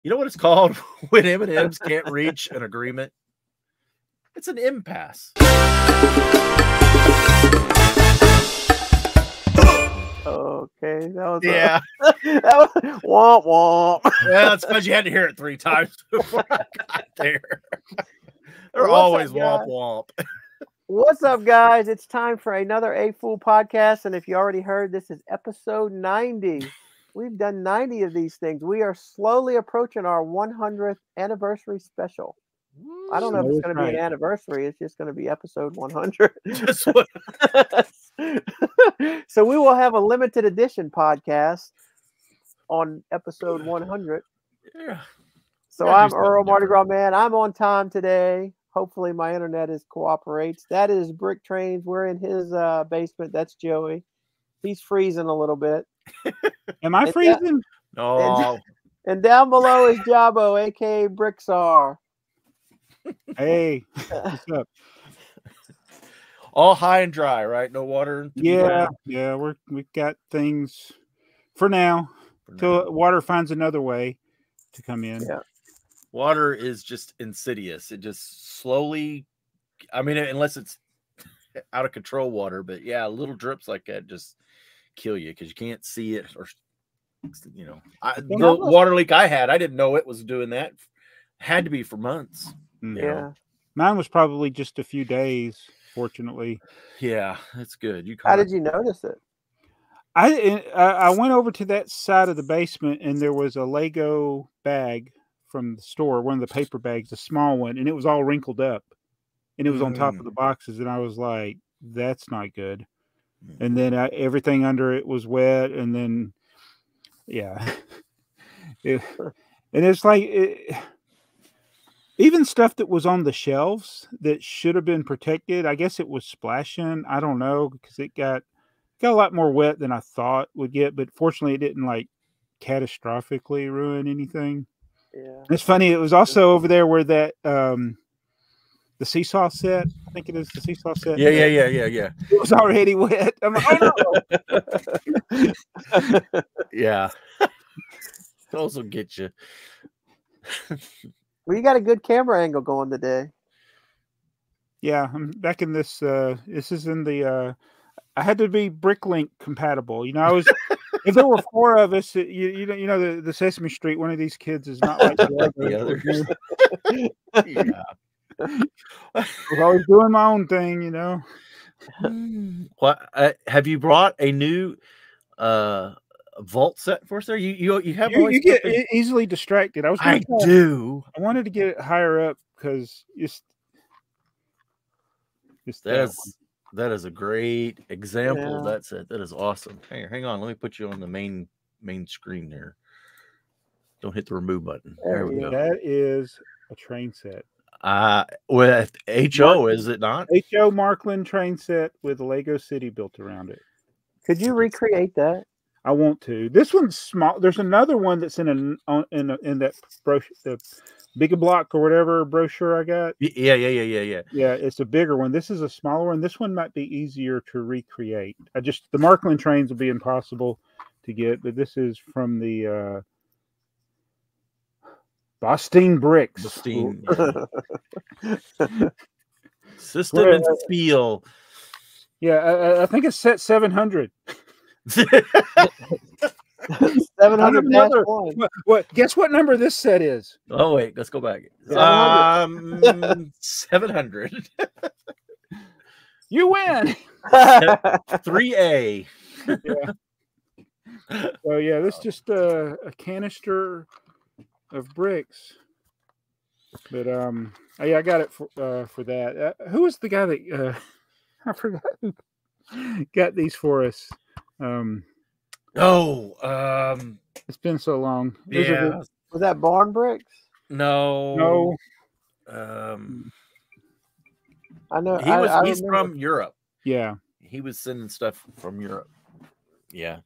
You know what it's called when M&Ms can't reach an agreement? It's an impasse. Okay, that was Yeah. that was womp womp. Well, it's because you had to hear it 3 times before I got there. They're What's always up, guys? womp womp. What's up, guys? It's time for another AFoOL podcast, and if you already heard, this is episode 90. We've done 90 of these things. We are slowly approaching our 100th anniversary special. I don't know if it's going to be an anniversary. It's just going to be episode 100. So we will have a limited edition podcast on episode 100. Yeah. So I'm Earl Mardi Gras Man. I'm on time today. Hopefully my internet cooperates. That is BrickTrains. We're in his basement. That's Joey. He's freezing a little bit. Am I freezing? No. And down below is Jabo, aka BrickTsar. Hey, what's up? All high and dry, right? No water. Yeah, we've got things for now till water finds another way to come in. Yeah. Water is just insidious. It just slowly, I mean, unless it's out of control water, but yeah, little drips like that just kill you because you can't see it. Or, you know, the water leak I had, I didn't know it was doing that. Had to be for months. Yeah. Mine was probably just a few days, fortunately. Yeah, that's good. How did you notice it? I went over to that side of the basement and there was a Lego bag from the store, one of the paper bags, a small one, and it was all wrinkled up. And it was on top of the boxes, and I was like, that's not good. And then everything under it was wet, and then, yeah. And it's like, even stuff that was on the shelves that should have been protected, I guess it was splashing. I don't know, because it got a lot more wet than I thought would get, but fortunately it didn't like catastrophically ruin anything. Yeah. It's funny, it was also over there where that the seesaw set, I think it is the seesaw set. Yeah. It was already wet. I'm like, oh no. Yeah. Those will get you. Well, you got a good camera angle going today. Yeah, I'm back in this. This is in the. I had to be Bricklink compatible. You know, I was. If there were 4 of us, you know the Sesame Street. One of these kids is not like the others. Yeah. I was always doing my own thing, you know. Well, have you brought a new vault set for us there? You have you get easily distracted. I wanted to get it higher up because that is a great example of that set. That is awesome. Hang on, let me put you on the main screen there. Don't hit the remove button. There we go. That is a train set. With HO, is it not? HO Markland train set with a Lego City built around it. Could you recreate that? I want to. This one's small. There's another one that's in that brochure, the Big Block or whatever brochure I got. Yeah. Yeah, it's a bigger one. This is a smaller one. This one might be easier to recreate. The Markland trains will be impossible to get, but this is from the Boston Bricks. Boston, yeah. System and Spiel. Yeah, I think it's set 700. 700. What? Guess what number this set is? Oh wait, let's go back. 700. You win. 3A. Yeah. So yeah, this is just a canister of bricks. But yeah, I got it for that. Who was the guy that I forgot who got these for us? It's been so long. Yeah. Was that Barn Bricks? No. I know. He's from Europe. Yeah. He was sending stuff from Europe. Yeah.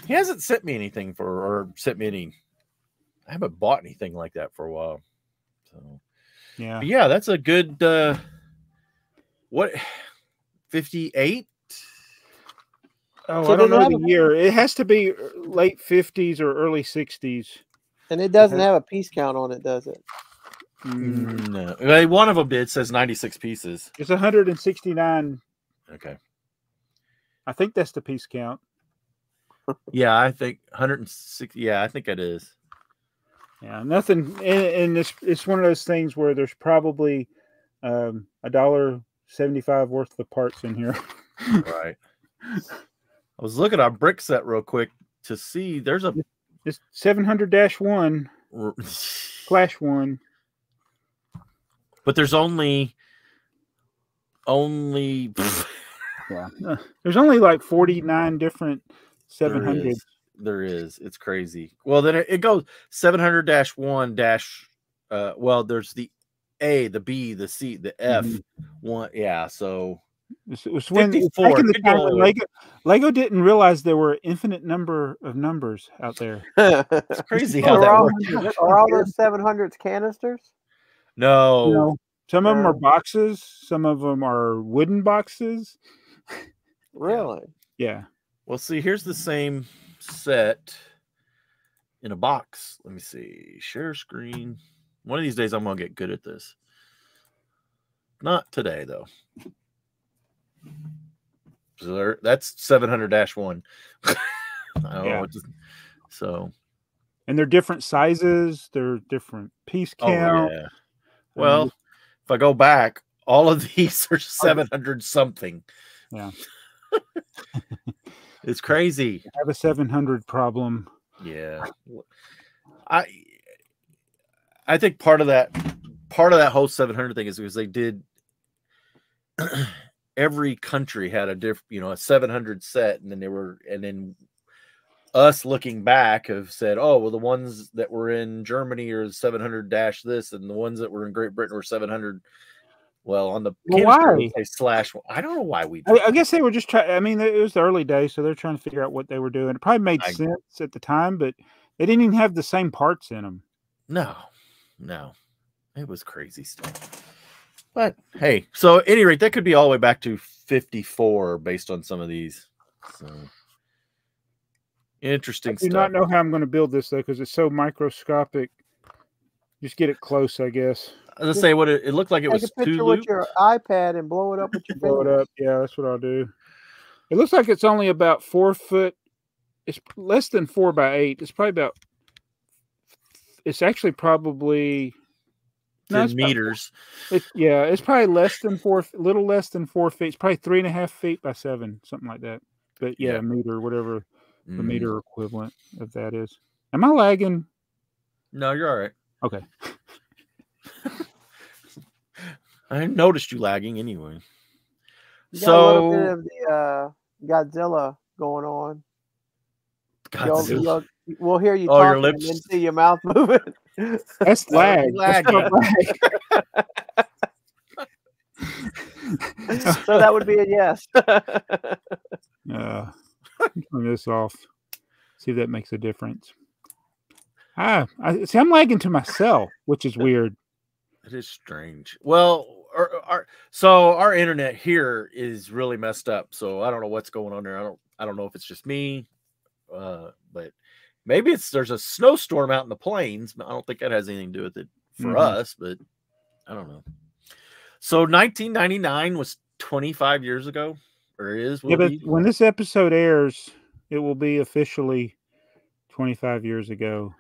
He hasn't sent me anything I haven't bought anything like that for a while. So yeah. But yeah, that's a good 58? Oh, so I don't know the year. It has to be late 50s or early 60s. And it doesn't have a piece count on it, does it? No. Well, one of them did. Says 96 pieces. It's 169. Okay. I think that's the piece count. Yeah, I think 160. Yeah, I think it is. Yeah, nothing. And it's one of those things where there's probably $1.75 worth of parts in here. Right. I was looking at BrickTsar real quick to see there's a it's 700-1 Flash 1. But there's only yeah. There's only like 49 different 700s. There is. It's crazy. Well, then it goes 700-1 well, there's the A, the B, the C, the F. One, yeah. So it was when back in the time when Lego didn't realize there were an infinite number of numbers out there. It's crazy how that works. Are all those 700s canisters? No. Some of them are boxes. Some of them are wooden boxes. Really? Yeah. Well, see, here's the same set in a box. Let me see. Share screen. One of these days I'm gonna get good at this. Not today though. So that's 700-1. I don't know. So, and they're different sizes. They're different piece count. Oh, yeah. Well, if I go back, all of these are 700 something. Yeah. It's crazy. I have a 700 problem. Yeah. I think part of that whole 700 thing is because they did every country had a different, a 700 set, and then us looking back have said, oh, well, the ones that were in Germany are 700 dash this, and the ones that were in Great Britain were 700. Well, on the why slash, I don't know why we. I guess they were just trying. I mean, it was the early days, so they're trying to figure out what they were doing. It probably made sense at the time, but they didn't even have the same parts in them. No, it was crazy stuff. But hey, so at any rate, that could be all the way back to 54 based on some of these. So interesting stuff. I do not know how I'm going to build this though, because it's so microscopic. Just get it close, I guess. Let's say what it looked like. It was take a picture with your iPad and blow it up with your blow it up. Yeah, that's what I'll do. It looks like it's only about 4 foot. It's less than 4 by 8. It's probably about. It's actually probably 10 meters. It's probably less than 4, a little less than 4 feet. It's probably 3.5 feet by 7, something like that. But yeah, a meter, whatever the meter equivalent of that is. Am I lagging? No, you're all right. Okay. I noticed you lagging anyway. You got a little bit of the Godzilla going on. We'll hear you talking and then see your mouth moving. That's lag. So that would be a yes. Turn this off. See if that makes a difference. I'm lagging to myself, which is weird. It is strange. Well, our internet here is really messed up, so I don't know what's going on there. I don't know if it's just me, but maybe there's a snowstorm out in the plains. I don't think that has anything to do with it for us, but I don't know. So 1999 was 25 years ago, or is? Yeah, but when this episode airs, it will be officially 25 years ago.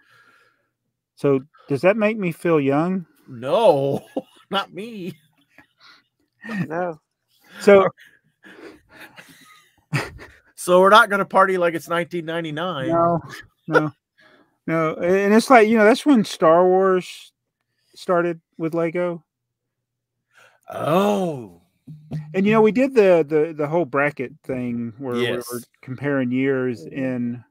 So does that make me feel young? No, not me. No. So we're not going to party like it's 1999. No. And it's like, that's when Star Wars started with Lego. Oh. And we did the whole bracket thing where we were comparing years in.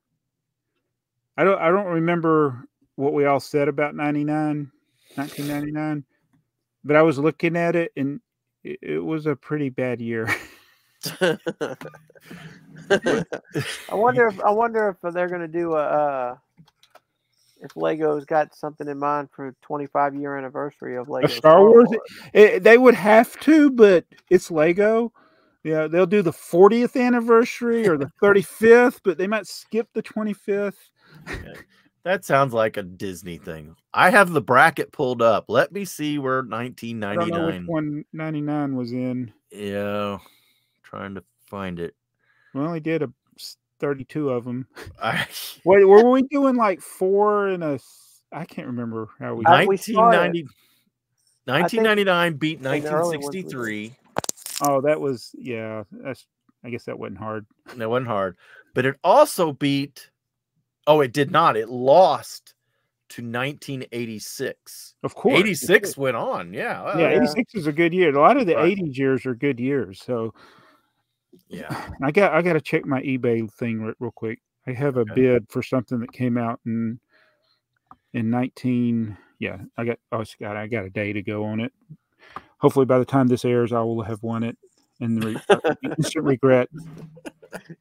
I don't remember what we all said about 1999, but I was looking at it and it was a pretty bad year. I wonder if they're going to do if Lego's got something in mind for 25-year anniversary of Lego Star Wars. They would have to, but it's Lego. Yeah, they'll do the 40th anniversary or the 35th, but they might skip the 25th. That sounds like a Disney thing. I have the bracket pulled up. Let me see where I don't know which 1999. one 99 was in. Yeah, trying to find it. We only did 32 of them. I, Wait, were we doing like 4 in a? I can't remember how we. 1990, I think 1999 beat in the early ones we did. 1963. Oh, that was That's. I guess that wasn't hard. That wasn't hard, but it also beat. Oh, it did not. It lost to 1986. Of course, 86 went on. Yeah. Well, Yeah, 86 is a good year. A lot of the Right. 80s years are good years. So Yeah. I got to check my eBay thing real quick. I have a Okay. bid for something that came out in 19. Yeah, I got a day to go on it. Hopefully, by the time this airs, I will have won it. And instant regret.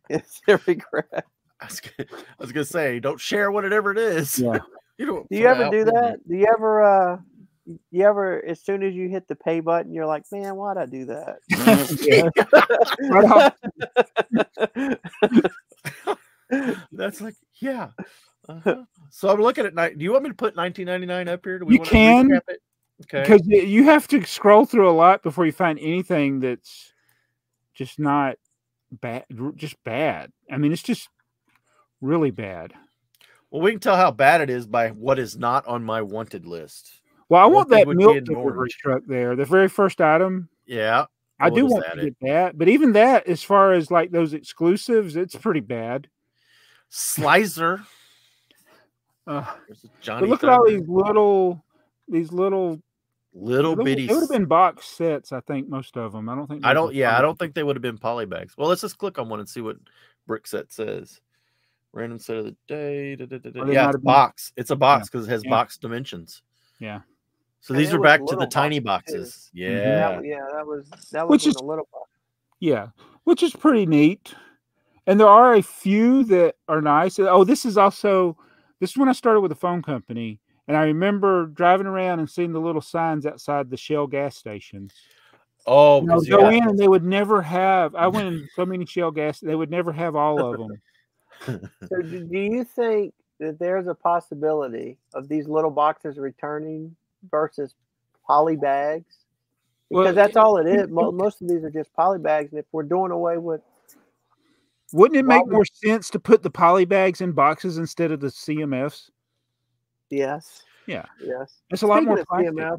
Instant regret. I was gonna say, don't share whatever it is. Yeah. Do you ever do that? Do you ever, as soon as you hit the pay button, you're like, man, why'd I do that? That's like, yeah. So I'm looking at night. Do you want me to put 1999 up here? Do we You want can, to recap it? Okay. because you have to scroll through a lot before you find anything that's just not bad, just bad. I mean, it's just really bad. Well, we can tell how bad it is by what is not on my wanted list. Well, I want that would be milk in delivery orange. truck there, the very first item. Yeah. I What do was want that? to get that, but even that, as far as like those exclusives, it's pretty bad. Slicer. There's a Johnny but look at all Thunder. these little bitty. They would have been box sets, I think, most of them. I don't think. I don't think they would have been polybags. Well, let's just click on one and see what BrickTsar says. Random set of the day. Yeah, it's box. It's a box because it has box dimensions. Yeah. So these are back to the tiny boxes. Too. Yeah. That was Which in is the little box. Yeah, which is pretty neat. And there are a few that are nice. Oh, this is when I started with the phone company, and I remember driving around and seeing the little signs outside the Shell gas stations. Oh, and I would go in and they would never have. I went in so many Shell gas, they would never have all of them. So, do you think that there's a possibility of these little boxes returning versus poly bags? Because that's all it is. Most of these are just poly bags, and if we're doing away with, wouldn't it make more sense to put the poly bags in boxes instead of the CMFs? Yes. Yeah. Yes. It's a lot more plastic. I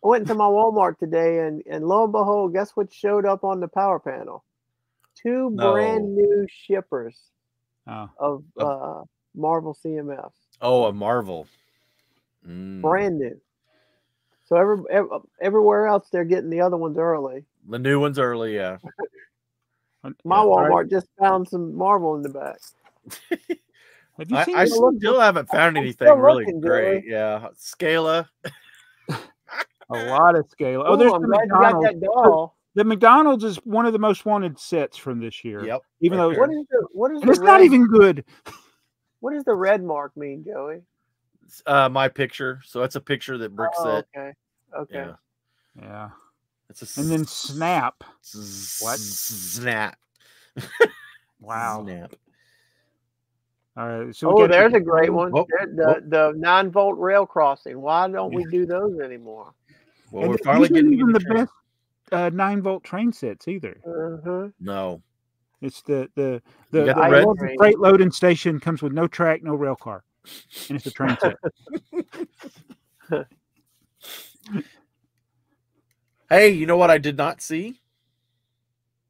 went into my Walmart today, and lo and behold, guess what showed up on the power panel? Two brand new shippers of Marvel CMFs. Oh, a Marvel. Brand new. So everywhere else, they're getting the other ones early. The new ones early, yeah. My Walmart just found some Marvel in the back. Have you seen? I still haven't found anything really great. Yeah, Scala. A lot of Scala. Oh, there's I'm glad you got that doll. The McDonald's is one of the most wanted sets from this year. Yep. Even though what is it's not even good. What does the red mark mean, Joey? My picture. So that's a picture that Brick set. Okay. Yeah. It's and then Snap. What? Snap. Wow. Snap. All right. So there's a great one. The 9-volt rail crossing. Why don't we do those anymore? Well, we're finally getting even the best 9-volt train sets either. No. It's the freight loading station comes with no track, no rail car, and it's a train set. Hey, you know what I did not see?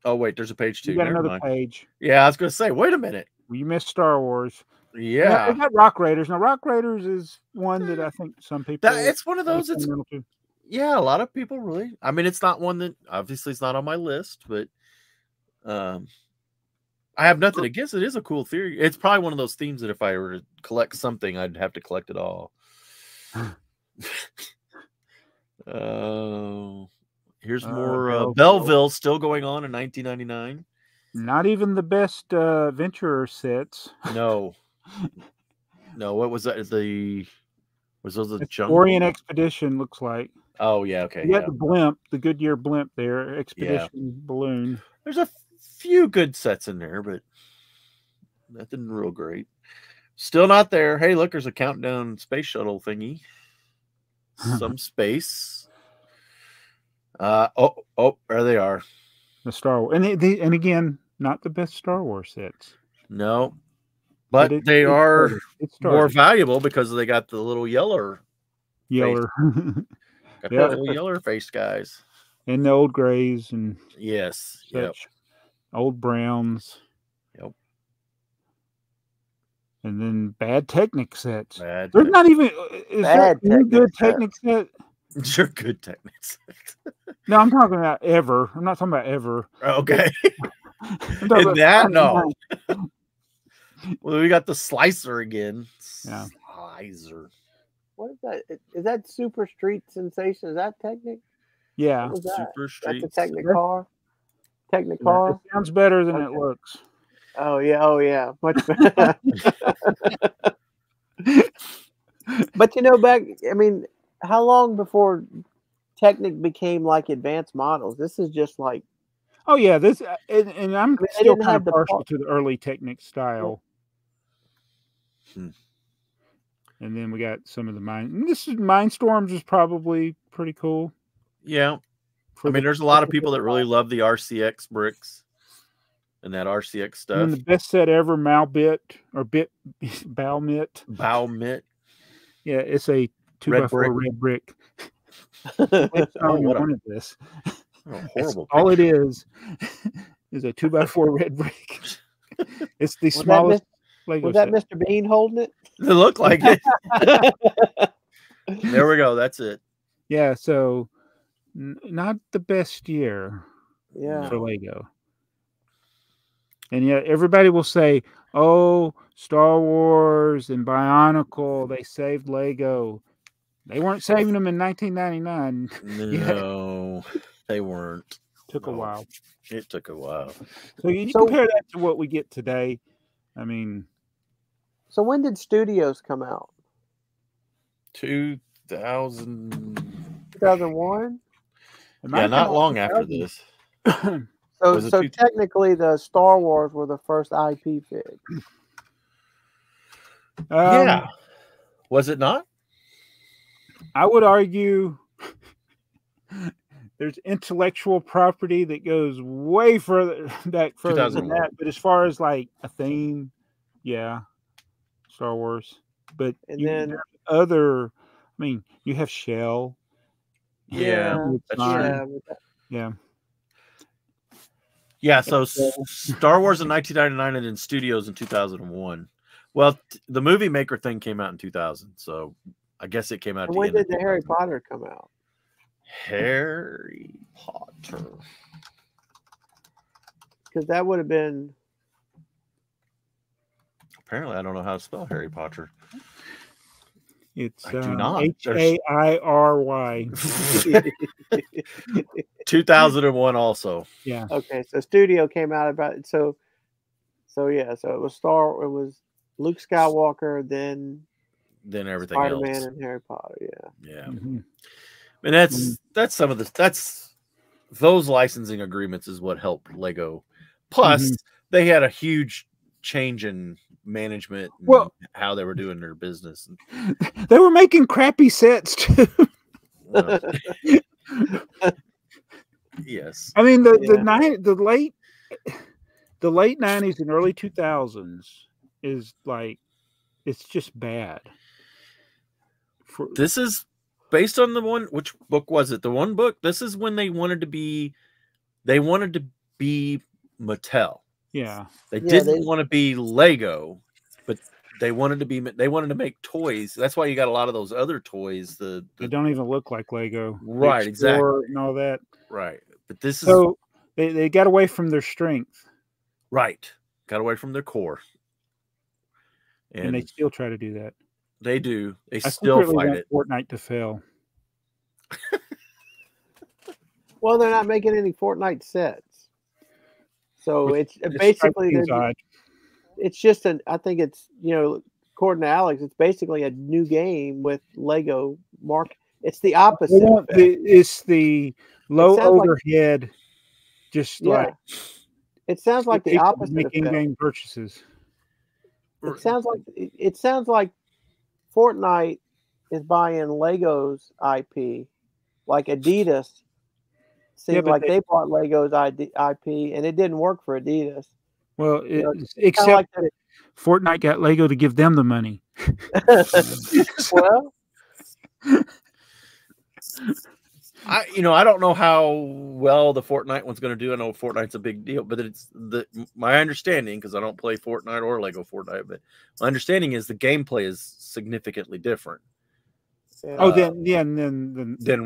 Oh wait, there's a page 2. You got another page. Yeah, I was gonna say, wait a minute. Well, you missed Star Wars. Yeah, we got Rock Raiders. Now, Rock Raiders is one that I think some people. It's one of those. Yeah, a lot of people really. I mean, it's not one that obviously it's not on my list, but I have nothing against it. It is a cool theory. It's probably one of those themes that if I were to collect something, I'd have to collect it all. Here's more Belleville still going on in 1999. Not even the best Venturer sets. No. What was that? Was those the junk? Orient Expedition looks like. Oh yeah, okay. You got the blimp, the Goodyear blimp there, Expedition balloon. There's a few good sets in there, but nothing real great. Still not there. Hey, look, there's a countdown space shuttle thingy. Some space. Oh, there they are. The Star Wars, and again, not the best Star Wars sets. No, but they are more started. valuable because they got the little yeller. Got the little yeller faced guys. And the old grays and yes, such. Old browns. Yep. And then bad Technic sets. There's not even there any good Technic set? Sure, good Technic set. No, I'm talking about ever. I'm not talking about ever. Okay. And that no. Well, we got the slicer again. Yeah. Slicer. What is that? Is that Super Street Sensation? Is that Technic? Yeah. What was that? Super Street. That's a Technic car. Technic car. It sounds better than it looks. Oh yeah. Oh yeah. Much better. But I mean, how long before Technic became like advanced models? This is just like. Oh yeah, and I'm still kind of partial to the early Technic style. And then we got some of the Mindstorms is probably pretty cool. Yeah. I mean, there's a lot of people that really love the RCX bricks and that RCX stuff. And then the best set ever, Bowmit. Bowmit. Yeah, it's a 2x4 red brick. What is this? Oh, horrible. All it is a 2x4 red brick. It's the smallest Lego was that set. Mr. Bean holding it? It looked like it. There we go. That's it. Yeah, so not the best year for Lego. And yet everybody will say, oh, Star Wars and Bionicle, they saved Lego. They weren't saving them in 1999. No, they weren't. Took a while. It took a while. So you compare that to what we get today. I mean. So when did Studios come out? 2001? Yeah, not long after this. So technically, the Star Wars were the first IP fig. Yeah. Was it not? I would argue there's intellectual property that goes way further than that. But as far as like a theme, yeah, Star Wars. But then other, I mean, you have Shell. Yeah. Yeah. Yeah, so Star Wars in 1999 and then Studios in 2001. Well, the Movie Maker thing came out in 2000, so I guess it came out. When did the Harry Potter come out? Harry Potter. Because that would have been. Apparently, I don't know how to spell Harry Potter. It's H-A-I-R-Y. 2001 also. Yeah. Okay, so Studio came out about so it was Luke Skywalker, then everything Spider-Man else. And Harry Potter. Yeah. And that's some of those licensing agreements is what helped Lego. Plus, they had a huge change in management and how they were doing their business. They were making crappy sets too. Yes. I mean the late 90s and early 2000s is like it's just bad. This is based on the one, which book was it? The one book. This is when they wanted to be Mattel. Yeah. They didn't want to be Lego, but they wanted to make toys. That's why you got a lot of those other toys. They don't even look like Lego. Right, exactly. And all that. Right. But this is they got away from their strength. Right. Got away from their core. And they still try to do that. They do. They still fight it. Fortnite to fail. Well, they're not making any Fortnite sets. So it's basically it's just I think it's, according to Alex, it's basically a new game with Lego mark. It's the opposite. It's the low overhead, it sounds like the opposite. Making game purchases. It sounds like Fortnite is buying Lego's IP, like Adidas. Seems but like they bought Lego's IP, and it didn't work for Adidas. Well, You know, except like that Fortnite got Lego to give them the money. Well, I don't know how well the Fortnite one's going to do. I know Fortnite's a big deal, but my understanding, because I don't play Fortnite or Lego Fortnite, but my understanding is the gameplay is significantly different. Oh, then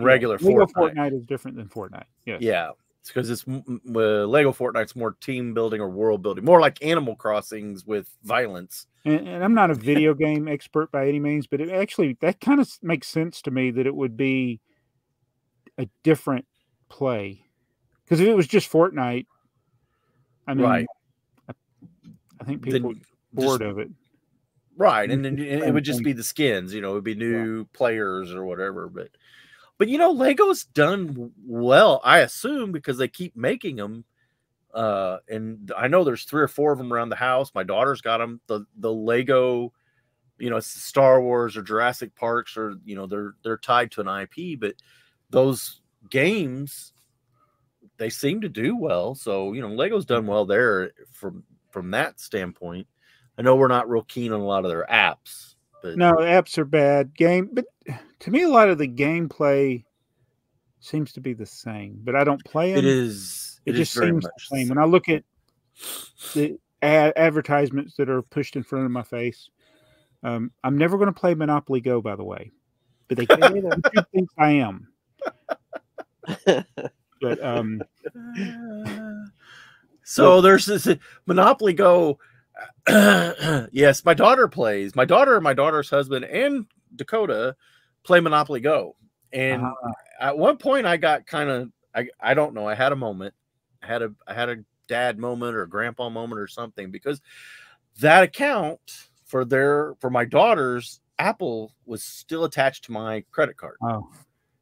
regular Lego Fortnite. Fortnite is different than Fortnite. Yes. Yeah, it's because it's Lego Fortnite's more team building or world building, more like Animal Crossings with violence. And I'm not a video game expert by any means, but that kind of makes sense to me that it would be a different play. Because if it was just Fortnite, I mean, right. I think people would be bored of it. Right, and then it would just be the skins, it would be new players or whatever. But Lego's done well, I assume, because they keep making them. And I know there's 3 or 4 of them around the house. My daughter's got them. The Lego, it's Star Wars or Jurassic Parks, or they're tied to an IP. But those games, they seem to do well. So Lego's done well there from that standpoint. I know we're not real keen on a lot of their apps, but no, apps are bad. But to me, a lot of the gameplay seems to be the same. But I don't play them. It just seems the same. When I look at the advertisements that are pushed in front of my face, I'm never going to play Monopoly Go, by the way. But they YouTube thinks I am. But so there's this Monopoly Go. Yes, my daughter plays. My daughter and my daughter's husband and Dakota play Monopoly Go. And at one point I got kind of I don't know, I had a moment. I had a dad moment or a grandpa moment or something, because that account for my daughter's Apple was still attached to my credit card. Oh.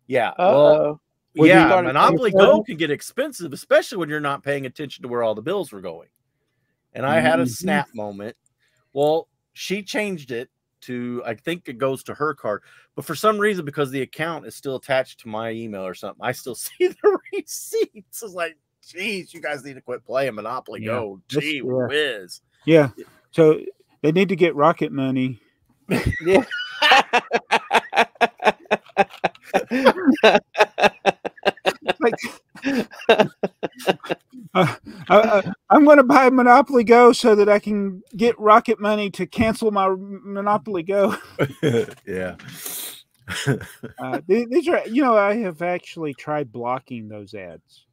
Yeah. Well, yeah, Monopoly Go can get expensive, especially when you're not paying attention to where all the bills were going. And I had a snap moment. Well, she changed it to, I think it goes to her card, but for some reason, because the account is still attached to my email or something, I still see the receipts. It's like, geez, you guys need to quit playing Monopoly Go. Gee whiz. Yeah. So they need to get Rocket Money. Yeah. I'm going to buy Monopoly Go so that I can get Rocket Money to cancel my Monopoly Go. Yeah. These are, I have actually tried blocking those ads,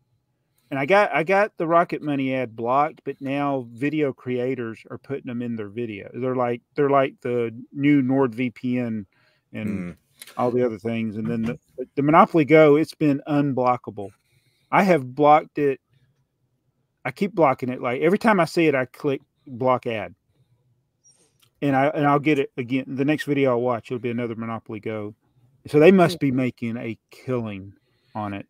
and I got the Rocket Money ad blocked, but now video creators are putting them in their video. They're like the new NordVPN and all the other things. And then the Monopoly Go, it's been unblockable. I have blocked it. I keep blocking it. Like every time I see it, I click block ad, and I'll get it again. The next video I watch, it'll be another Monopoly Go. So they must be making a killing on it.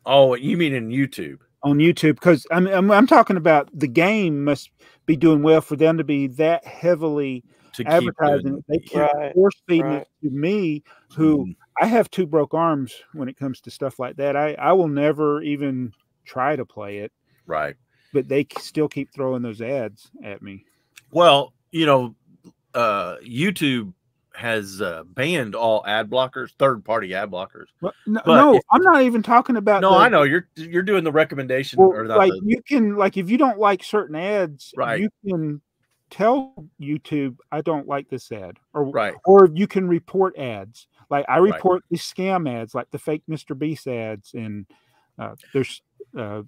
Oh, you mean in YouTube? On YouTube, because I'm talking about the game must be doing well for them to be that heavily advertising. They keep force feeding it to me, who I have 2 broke arms when it comes to stuff like that. I will never even try to play it. Right. But they still keep throwing those ads at me. Well, YouTube has banned all ad blockers, third-party ad blockers. Well, no, I'm not even talking about. No, I know you're doing the recommendation. Well, or you can, if you don't like certain ads, right, you can tell YouTube I don't like this ad, or or you can report ads. Like I report these scam ads, like the fake Mr. Beast ads, and there's the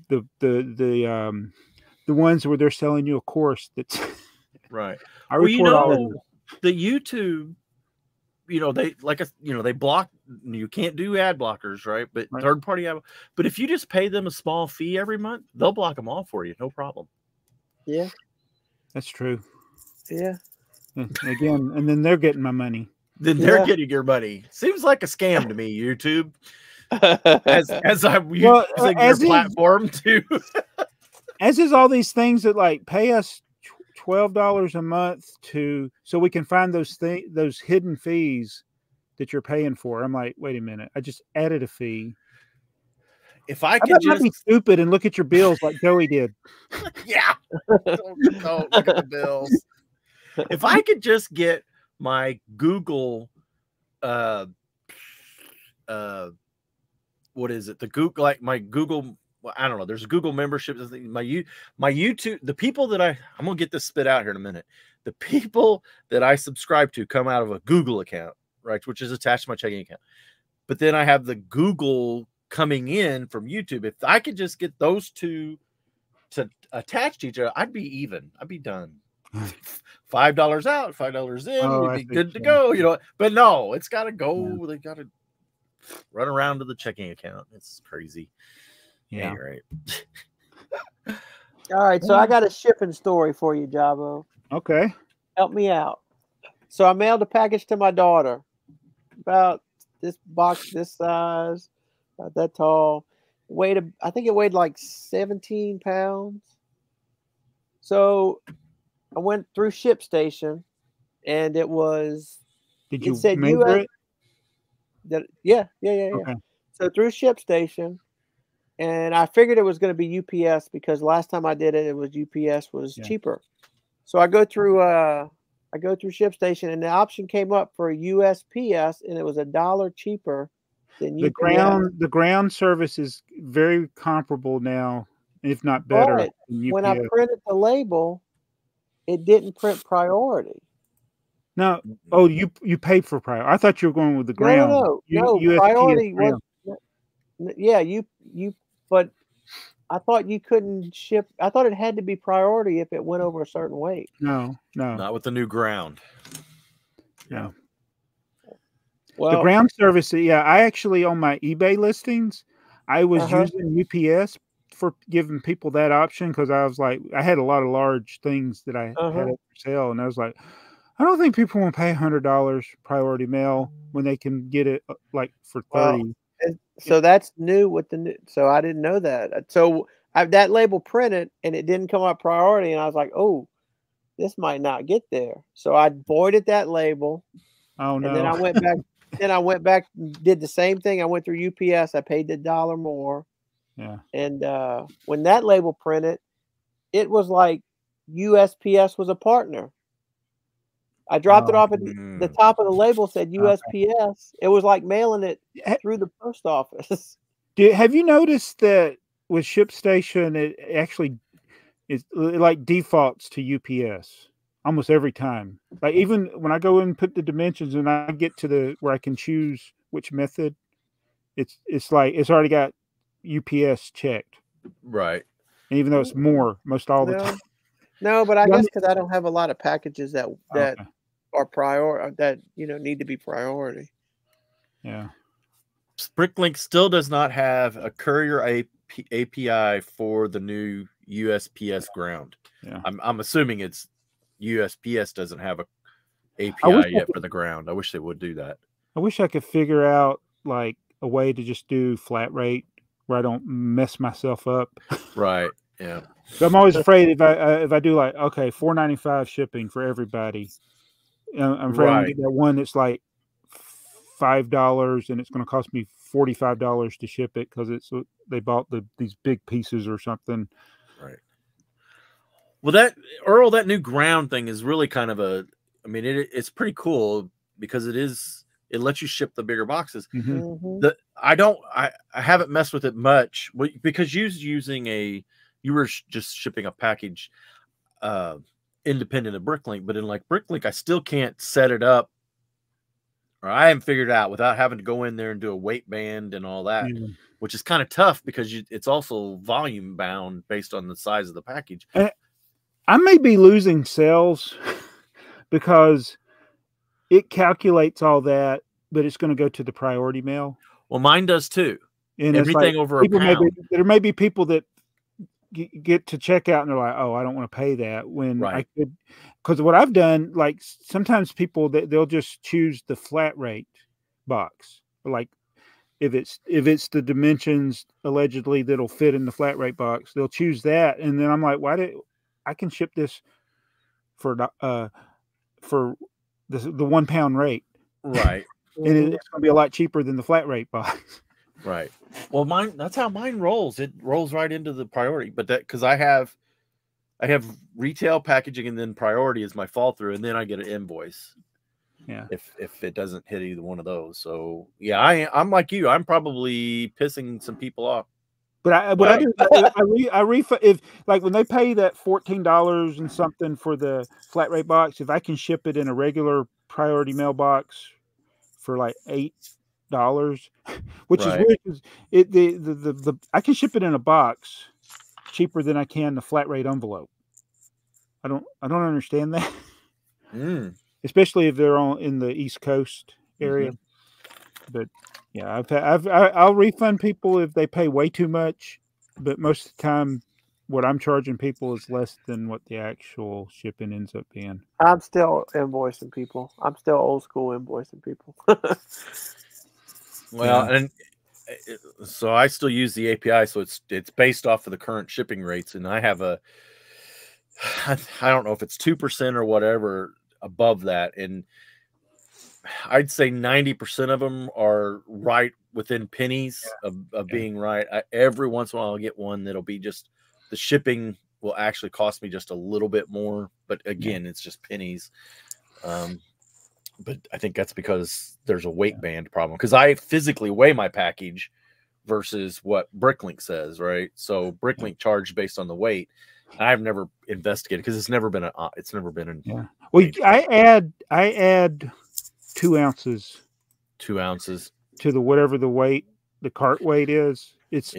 ones where they're selling you a course that's right. I report all of them. The YouTube, they block. You can't do ad blockers, right? But third party ad. But if you just pay them a small fee every month, they'll block them all for you, no problem. Yeah, that's true. Yeah. Again, and then they're getting my money. Then they're getting your money. Seems like a scam to me, YouTube. As I'm using your platform too. As is all these things that pay us $12 a month so we can find those hidden fees that you're paying for. I'm like, wait a minute, I just added a fee. If I How could about not just be stupid and look at your bills like Joey did. yeah, don't look at the bills. If I could just get my Google, what is it? The Google, like my Google, well, I don't know. There's a Google membership. My YouTube, the people that I'm gonna get this spit out here in a minute. The people that I subscribe to come out of a Google account, right, which is attached to my checking account. But then I have the Google coming in from YouTube. If I could just get those two to attach to each other, I'd be even. I'd be done. $5 out, $5 in, we'd be good to go, you know. But no, it's got to go. They got to run around to the checking account. It's crazy. Yeah. Right. All right, so I got a shipping story for you, Jabo. Okay. Help me out. So I mailed a package to my daughter, about this box this size, about that tall. I think it weighed like 17 pounds. So I went through ShipStation, and it was. Did you said measure it? Yeah. Okay. So through ShipStation, and I figured it was going to be UPS because last time I did it, it was UPS was cheaper. So I go through ShipStation, and the option came up for USPS, and it was $1 cheaper than UPS. The ground service is very comparable now, if not better. But than UPS. when I printed the label, it didn't print priority. No, you paid for priority. I thought you were going with the ground. No. USPS Priority ground. was. Yeah, but I thought you couldn't ship. I thought it had to be priority if it went over a certain weight. No. Not with the new ground. Yeah. Well, the ground service, I actually, on my eBay listings, I was using UPS for giving people that option because I was like, I had a lot of large things that I had up for sale, and I was like, I don't think people want to pay $100 priority mail when they can get it like for $30. So that's new with the new. So I didn't know that. So that label printed and it didn't come up priority, and I was like, oh, this might not get there. So I voided that label. Oh no! And then I went back. Did the same thing. I went through UPS. I paid the $1 more. Yeah. And when that label printed, it was like USPS was a partner. I dropped it off at the top of the label, said USPS. Okay. It was like mailing it through the post office. Have you noticed that with ShipStation, it actually it like defaults to UPS almost every time? Like even when I go in and put the dimensions and I get to where I can choose which method, it's like it's already got UPS checked. Right. And even though it's more most all the time. No, but I guess because I don't have a lot of packages that are that need to be priority. Yeah. Bricklink still does not have a courier API for the new USPS ground. Yeah. I'm assuming it's USPS doesn't have a API yet for the ground. I wish they would do that. I wish I could figure out like a way to just do flat rate where I don't mess myself up. Right. Yeah. I'm always afraid if I do like, okay, $4.95 shipping for everybody. I'm afraid I'm gonna get that one that's like $5 and it's going to cost me $45 to ship it because they bought these big pieces or something. Right. Well, that new ground thing is really kind of it's pretty cool because it lets you ship the bigger boxes. Mm-hmm. I haven't messed with it much because you were just shipping a package independent of Bricklink, but in like Bricklink, I still can't set it up, or I haven't figured it out without having to go in there and do a weight band and all that, which is kind of tough because it's also volume bound based on the size of the package. I may be losing sales because it calculates all that, but it's going to go to the priority mail. Well, mine does too. And everything over a pound. There may be people that get to checkout and they're like, oh, I don't want to pay that when I could, because what I've done, like sometimes people they'll just choose the flat rate box, like if it's the dimensions allegedly that'll fit in the flat rate box, they'll choose that, and then I'm like, I can ship this for the 1 pound rate. Right. And it's going to be a lot cheaper than the flat rate box. Right. Well, that's how mine rolls. It rolls right into the priority, but because I have retail packaging and then priority is my fall through, and then I get an invoice. Yeah. If it doesn't hit either one of those. So yeah, I'm like you. I'm probably pissing some people off. But I do, I refund if, like, when they pay that $14 and something for the flat rate box, if I can ship it in a regular priority mailbox for like $8, which is weird because the I can ship it in a box cheaper than I can the flat rate envelope. I don't understand that. Especially if they're in the East Coast area. But yeah, I'll refund people if they pay way too much, but most of the time, what I'm charging people is less than what the actual shipping ends up being. I'm still invoicing people. I'm still old school invoicing people. Well, and so I still use the API, so it's based off of the current shipping rates, and I have I don't know if it's 2% or whatever above that, and I'd say 90% of them are right within pennies of being right. Every once in a while I'll get one that'll be just the shipping will actually cost me just a little bit more, but again, it's just pennies. But I think that's because there's a weight band problem, because I physically weigh my package versus what Bricklink says, right? So Bricklink charged based on the weight. I've never investigated because it's never been Well, I add 2 ounces. 2 ounces to the whatever the cart weight is. It's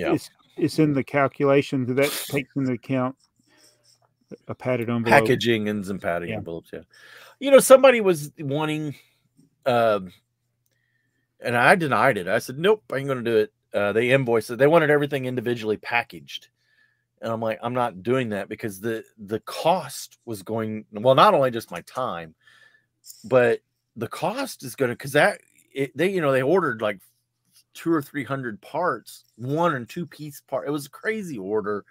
in the calculation that takes into account a padded envelope, packaging and some padding envelopes. Yeah, you know, somebody was wanting, and I denied it. I said, nope, I ain't going to do it. They invoiced it. They wanted everything individually packaged. And I'm like, I'm not doing that, because the cost was going, well, not only just my time, but the cost is going to, because they ordered like 200 or 300 parts, 1 and 2 piece part. It was a crazy order.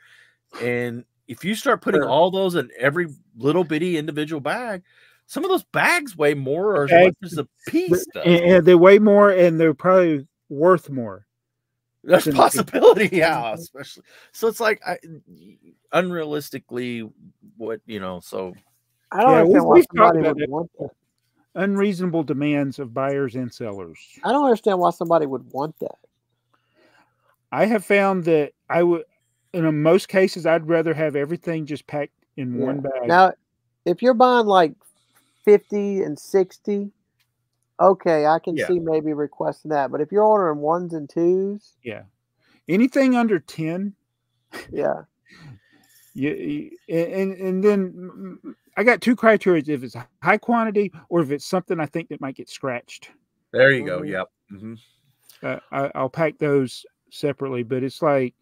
And if you start putting all those in every little bitty individual bag, some of those bags weigh more or as much as a piece does. And they weigh more, and they're probably worth more. That's a possibility, yeah. Especially, so it's like unrealistically, so I don't understand why somebody would want that. Unreasonable demands of buyers and sellers. I don't understand why somebody would want that. I have found that I would, in most cases, I'd rather have everything just packed in one bag. Now, if you're buying like 50 and 60, okay, I can see maybe requesting that. But if you're ordering 1s and 2s, anything under 10, and then I got 2 criteria: if it's high quantity or if it's something I think that might get scratched. There you go. Yep. I'll pack those separately, but it's like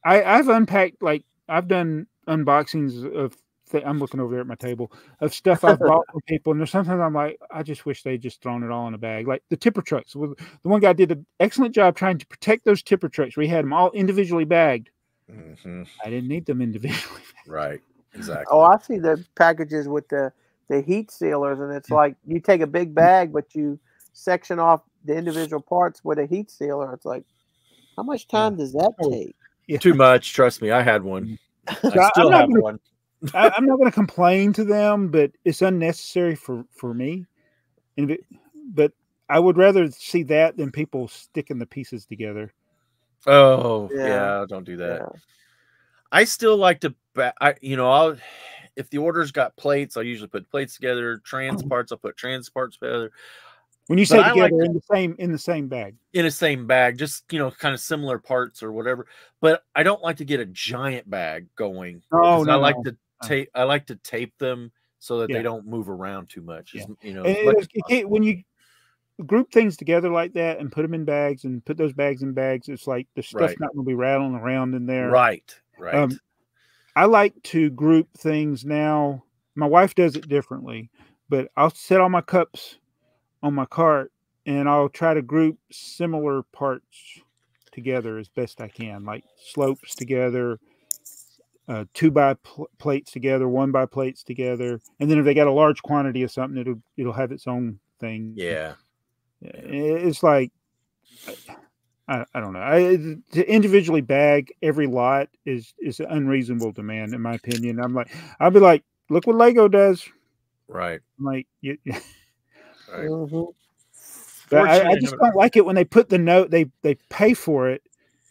I've unpacked, like, I've done unboxings of I'm looking over there at my table of stuff I've bought from people, and there's sometimes I'm like, I just wish they'd just thrown it all in a bag. Like the tipper trucks. The one guy did an excellent job trying to protect those tipper trucks. We had them all individually bagged. I didn't need them individually. Right. Exactly. Oh, I see the packages with the heat sealers, and it's like you take a big bag, but you section off the individual parts with a heat sealer. It's like, how much time does that take? Too much. Trust me, I had one. I still have one. I'm not going to complain to them, but it's unnecessary for me. But I would rather see that than people sticking the pieces together. Oh, don't do that. I still like to, if the order's got plates, I usually put plates together. Trans parts, I'll put trans parts together. When you say together, in the same bag. In the same bag, just kind of similar parts or whatever. But I don't like to get a giant bag going. I like to tape. I like to tape them so that they don't move around too much. When you group things together like that and put them in bags and put those bags in bags, it's like the stuff's not going to be rattling around in there. Right. I like to group things now. My wife does it differently, but I'll set all my cups on my cart and I'll try to group similar parts together as best I can, like slopes together, plates together, 1 by plates together, and then if they got a large quantity of something, it'll have its own thing. Yeah. It's like I don't know. To individually bag every lot is an unreasonable demand, in my opinion. I'll be like, look what Lego does. Right. I'm like, Right. But I just don't like it when they put the note. They pay for it,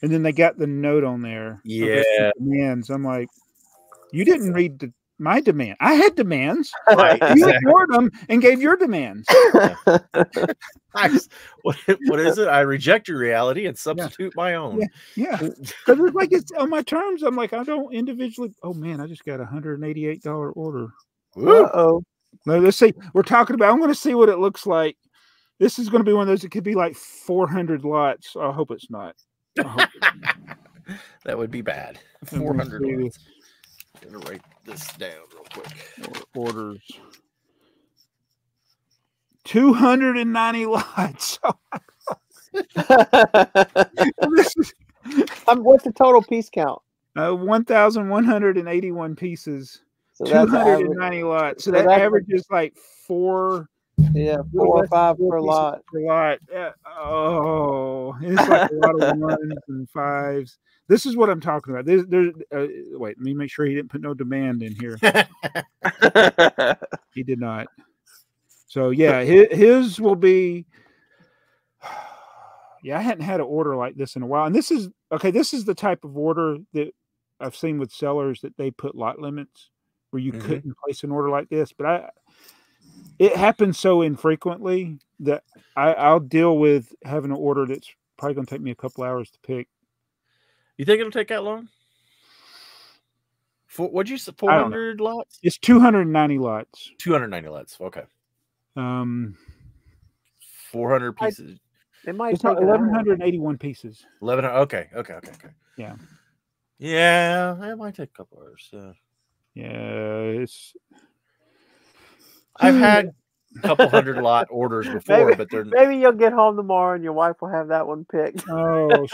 and then they got the note on there. Yeah. Demands. I'm like, you didn't read my demand. I had demands. Right. You ignored them and gave your demands. What is it? I reject your reality and substitute my own. Yeah. Because it's like it's on my terms. I'm like, I don't individually. Oh man, I just got $188 order. Uh-oh. Let's see. We're talking about. I'm going to see what it looks like. This is going to be one of those. It could be like 400 lots. I hope it's not. That would be bad. 400 lots. I'm going to write this down real quick. Orders. 290 lots. What's the total piece count? 1,181 pieces. So 290 lots. So that averages like 4. Yeah, 4 or 5 per lot. Oh, it's like a lot of 1s and 5s. This is what I'm talking about. Wait, let me make sure he didn't put no demand in here. He did not. So yeah, his will be. Yeah, I hadn't had an order like this in a while, and this is okay. This is the type of order that I've seen with sellers that they put lot limits where you couldn't place an order like this, but it happens so infrequently that I'll deal with having an order that's probably going to take me a couple hours to pick. You think it'll take that long? What'd you say? 400 lots? It's 290 lots. 290 lots. Okay. 400 pieces. It might it's take 1,181 pieces. 11. Okay. Yeah. Yeah, it might take a couple hours. Yeah, I've had a couple hundred lot orders before, but maybe you'll get home tomorrow and your wife will have that one picked. Oh,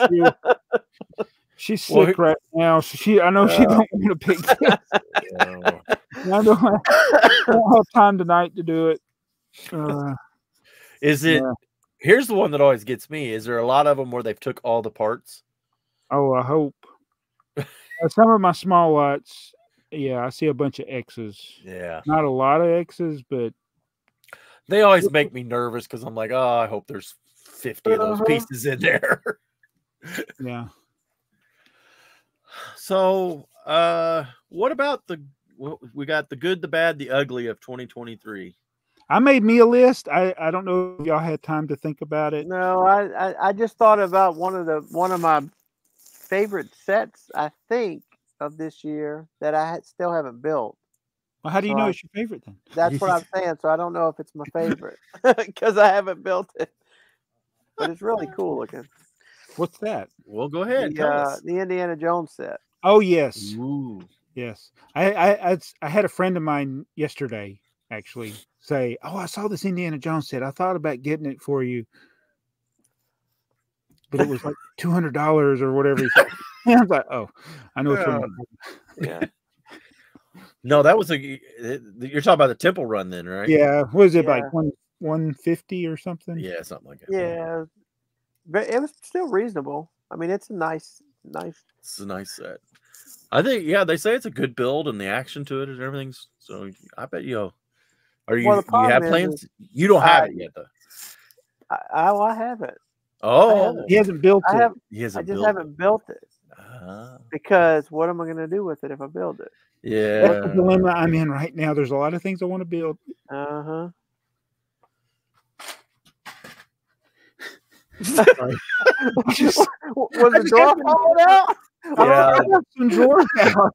she's sick right now. So I know she don't want to pick this. I don't have time tonight to do it. Is it? Here's the one that always gets me. Is there a lot of them where they've took all the parts? Oh, I hope. Some of my small lots, I see a bunch of X's. Yeah. Not a lot of X's, but they always make me nervous because I'm like, oh, I hope there's 50 of those pieces in there. Yeah. So, what about we got the good, the bad, the ugly of 2023? I made me a list. I don't know if y'all had time to think about it. No, I just thought about one of my favorite sets, I think, of this year that I still haven't built. Well, how do you know it's your favorite then? That's what I'm saying. So I don't know if it's my favorite because I haven't built it, but it's really cool looking. What's that? Well, go ahead. The Indiana Jones set. Oh yes. Ooh. Yes. I had a friend of mine yesterday actually say, "Oh, I saw this Indiana Jones set. I thought about getting it for you, but it was like $200 or whatever." I was like, "Oh, I know." Yeah. No, that was you're talking about the Temple Run then, right? Yeah. What is it like 150 or something? Yeah, something like that. Yeah, but it was still reasonable. I mean, it's a nice. It's a nice set. I think, they say it's a good build and the action to it and everything's. So I bet you. Are you? You have plans? You don't have it yet, though. I have it. Oh, he hasn't built it. I just haven't built it because what am I going to do with it if I build it? Yeah, that's the dilemma I'm in right now. There's a lot of things I want to build. Was the drawer falling out? Yeah, some drawers out.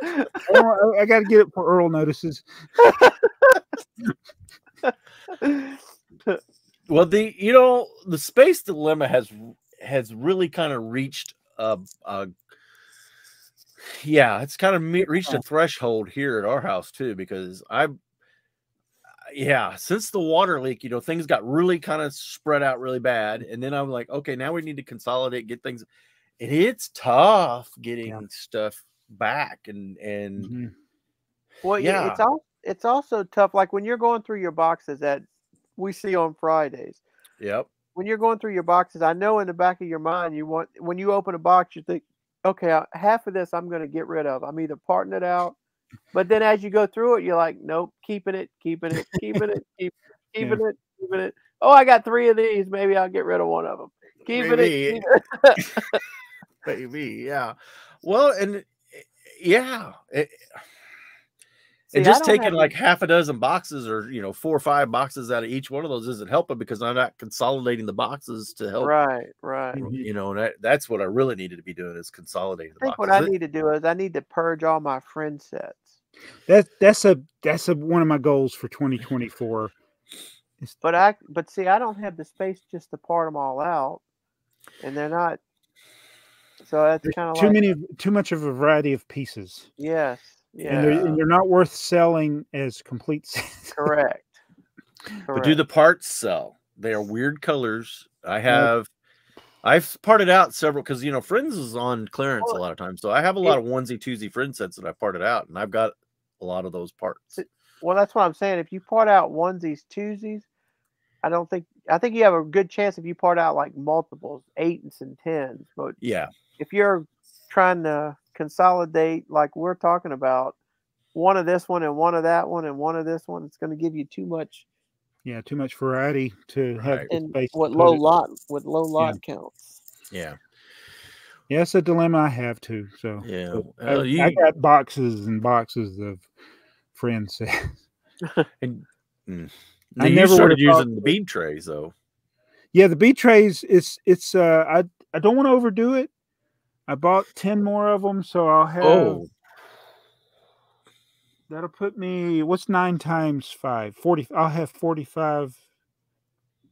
I got to get it for Earl notices. Well, the space dilemma has really kind of reached it's kind of reached a threshold here at our house too, because since the water leak, things got really kind of spread out really bad, and then I'm like, okay, now we need to consolidate, get things, it's tough getting stuff back and well, yeah. it's also tough. Like when you're going through your boxes that we see on Fridays. Yep. When you're going through your boxes, I know in the back of your mind when you open a box, you think, okay, half of this I'm going to get rid of. I'm either parting it out, but then as you go through it, you're like, nope, keeping it, keeping it, keeping it, keeping it, keeping it. Oh, I got 3 of these. Maybe I'll get rid of one of them. Keeping it. Maybe, yeah. Well, and yeah. See, And just taking like half a dozen boxes or 4 or 5 boxes out of each one of those isn't helping because I'm not consolidating the boxes to help. Right. That's what I really needed to be doing is consolidating the I think boxes. what I need to do is I need to purge all my friend sets. That's one of my goals for 2024. But see, I don't have the space just to part them all out, and they're not. So that's kind of too much of a variety of pieces. Yes. Yeah. And they're not worth selling as complete sets. Correct. But do the parts sell? They are weird colors. I've parted out several because Friends is on clearance a lot of times. So I have a lot of onesie twosie Friend sets that I've parted out, and I've got a lot of those parts. Well, that's what I'm saying. If you part out onesies, twosies, I think you have a good chance if you part out like multiples, 8s and 10s. But yeah, if you're trying to consolidate like we're talking about, one of this one and one of that one and one of this one, it's going to give you too much. Yeah, too much variety to have space. With low lot counts. Yeah. Yeah, it's a dilemma I have too. So yeah, I got boxes and boxes of Friend sets. And I never started using the bead trays though. Yeah, the bead trays. It's I don't want to overdo it. I bought 10 more of them, so I'll have. That'll put me. What's 9 times 5? 40. I'll have 45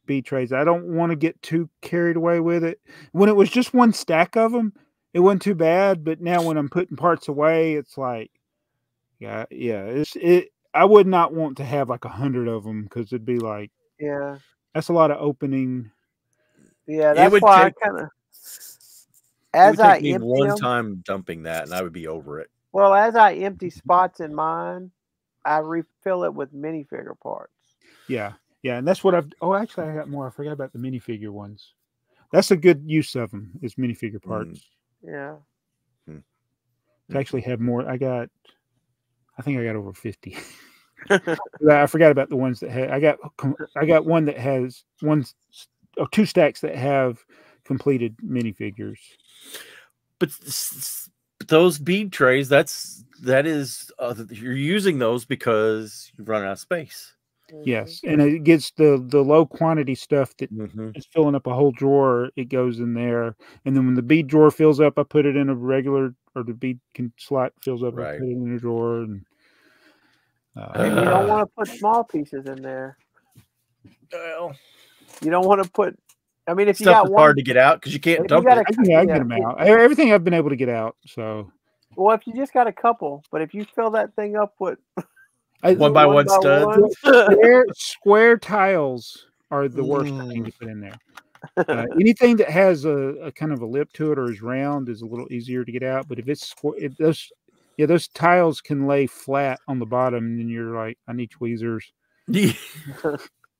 bead trays. I don't want to get too carried away with it. When it was just one stack of them, it wasn't too bad. But now when I'm putting parts away, it's like, yeah. I would not want to have like 100 of them because it'd be like, that's a lot of opening. Yeah, that's why I kind of. As I empty one time dumping that, and I would be over it. Well, as I empty spots in mine, I refill it with minifigure parts. Yeah, and that's what I've. Oh, actually, I got more. I forgot about the minifigure ones. That's a good use of them. Is minifigure parts. Yeah. To actually have more, I think I got over 50. I forgot about the ones that had. I got one that has 2 stacks that have completed minifigures. But those bead trays, that is you're using those because you run out of space. Yes, and it gets the low quantity stuff that is filling up a whole drawer. It goes in there, and then when the bead drawer fills up, I put it in a regular, or the bead slot fills up, I put it in a drawer. And you don't want to put small pieces in there. Well, you don't want to put. I mean, if stuff you got one, hard to get out because you can't dump it. I can get them out. Everything I've been able to get out. So, well, if you just got a couple, but if you fill that thing up with one by one studs, square tiles are the worst thing to put in there. Anything that has a kind of a lip to it or is round is a little easier to get out. But if it's those tiles can lay flat on the bottom, and then you're like, I need tweezers.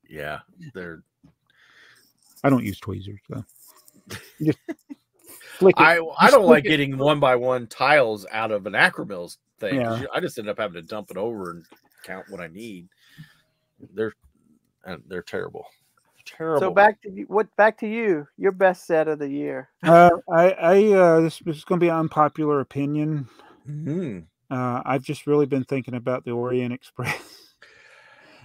Yeah, they're. I don't use tweezers, so just flick it. I don't like getting 1 by 1 tiles out of an Acromills thing. Yeah. I just end up having to dump it over and count what I need. They're terrible. Terrible. So back to you. Your best set of the year. This is going to be an unpopular opinion. I've just really been thinking about the Orient Express,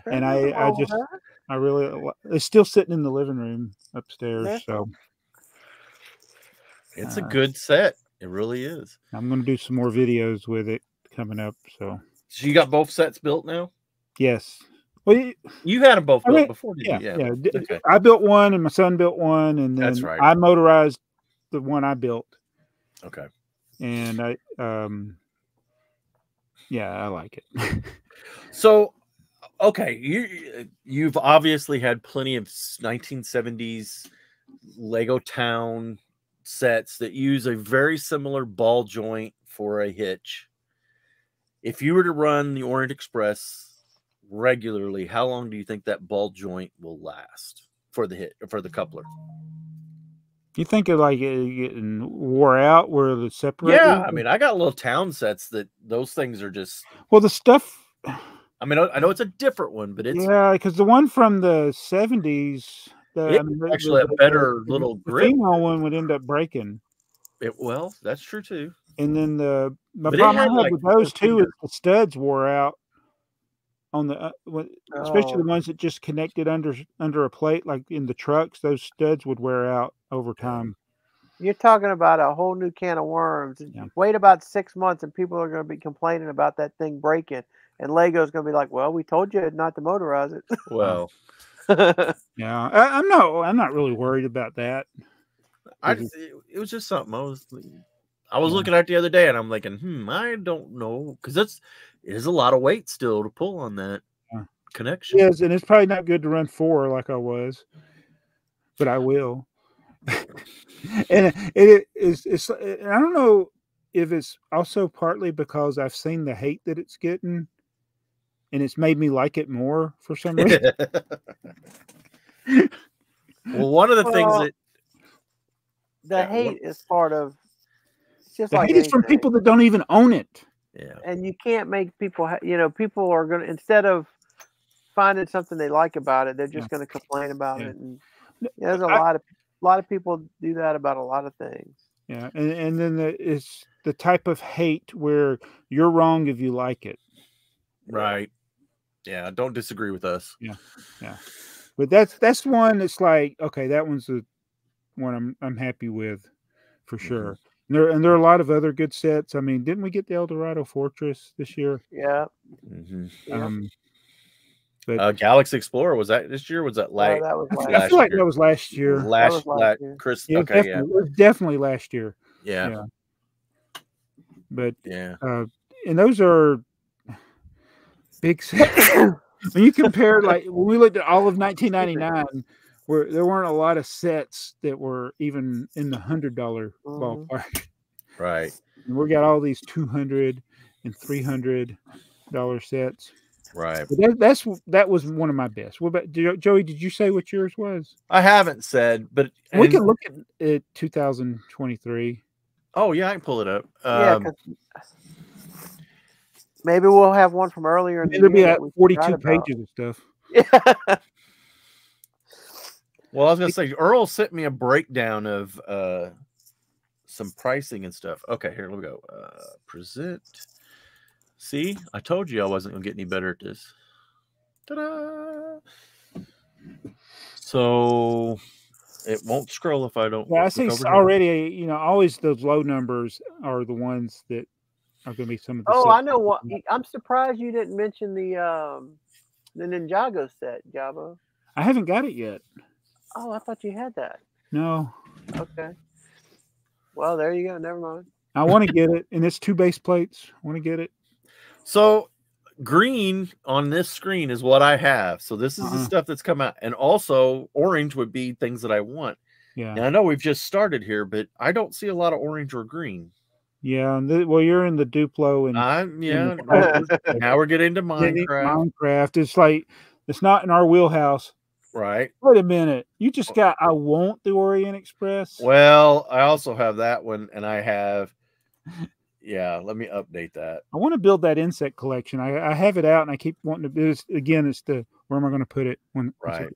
and I really, it's still sitting in the living room upstairs. So it's a good set. It really is. I'm going to do some more videos with it coming up. So you got both sets built now? Yes. Well, you had them both built before, didn't you? Yeah. Okay. I built one, and my son built one, and then that's right. I motorized the one I built. Okay. And I like it. So. Okay, you've obviously had plenty of 1970s Lego Town sets that use a very similar ball joint for a hitch. If you were to run the Orient Express regularly, how long do you think that ball joint will last for the coupler? You think of like it getting wore out where the separate? Yeah, I mean, I got little town sets that those things are just. Well, the stuff. I mean, I know it's a different one, but it's because the one from the 70s, actually a better little the grip. female one would end up breaking. Well, that's true too. And then the But it problem had, I had like, with those two is the studs wore out on the especially the Oh. ones that just connected under a plate, like in the trucks. Those studs would wear out over time. You're talking about a whole new can of worms. Yeah. Wait about 6 months, and people are going to be complaining about that thing breaking. And Lego's going to be like, "Well, we told you not to motorize it." Well, Yeah, I'm not really worried about that. it was just something I was looking at the other day, and I'm thinking, I don't know, because it is a lot of weight still to pull on that connection. Yes, and it's probably not good to run 4 like I was, but I will. And it's I don't know if it's also partly because I've seen the hate that it's getting, and it's made me like it more for some reason. Well, one of the things that the hate is part of. It's just the like hate is from anything. people that don't even own it. Yeah, And you can't make people. People are going to, instead of finding something they like about it, they're just going to complain about it. And there's a lot of people do that about a lot of things. Yeah, and then it's the type of hate where you're wrong if you like it. right. Yeah, don't disagree with us. Yeah. But that's one that's like, okay, that one's the one I'm happy with for sure. And there are a lot of other good sets. I mean, didn't we get the Eldorado Fortress this year? Yeah. Mm-hmm. But Galaxy Explorer, was that this year? Or was that late? No, that was last I feel like that was last year. Last year. Chris. Yeah, Okay, it was definitely last year. yeah. But Yeah. And those are big sets. When you compare, like when we looked at all of 1999, where there weren't a lot of sets that were even in the $100 ballpark. Right. And we got all these $200 and $300 sets. Right. But that was one of my best. What about Joey? Did you say what yours was? I haven't said, but We can look at 2023. Oh yeah, I can pull it up. Yeah, 'cause maybe we'll have one from earlier in the It'll be year at that we 42 forgot about. pages of stuff. Yeah. Well, I was gonna say Earl sent me a breakdown of some pricing and stuff. Okay, here we go. Present. See, I told you I wasn't gonna get any better at this. Ta-da! So it won't scroll if I don't. Yeah, I see already. Always those low numbers are the ones that are going to be some of the. Oh, I know what. I'm surprised you didn't mention the Ninjago set, Jabba. I haven't got it yet. Oh, I thought you had that. No. Okay. Well, there you go. Never mind. I want to get it, and it's 2 base plates. I want to get it. So green on this screen is what I have. So this is the stuff that's come out, and also orange would be things that I want. Yeah. Now I know we've just started here, but I don't see a lot of orange or green. Yeah, well, you're in the Duplo, and now we're getting into Minecraft. Minecraft, it's like it's not in our wheelhouse. Right. Wait a minute. You just got I want the Orient Express. Well, I also have that one, and I have let me update that. I want to build that insect collection. I have it out, and I keep wanting to do this again. It's where am I going to put it Right.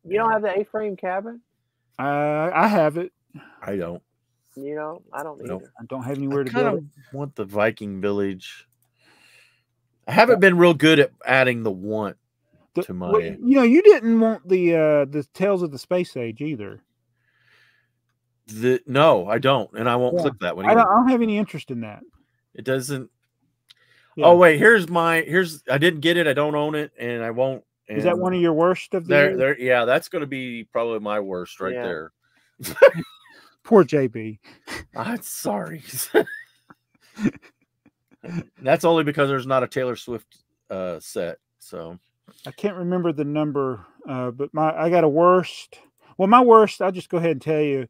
You don't have the A-frame cabin? I have it. I don't. I don't either. I don't have anywhere to build it. I want the Viking Village. I haven't been real good at adding the want to my. Well, you didn't want the Tales of the Space Age either. No, I don't, and I won't click that one. I don't have any interest in that. It doesn't. Yeah. Oh wait, I didn't get it. I don't own it, and I won't. And is that one of your worst of the year? Yeah, that's going to be probably my worst right there. Poor JB. I'm sorry. That's only because there's not a Taylor Swift set. So I can't remember the number, but I got a worst. Well, my worst, I'll just go ahead and tell you.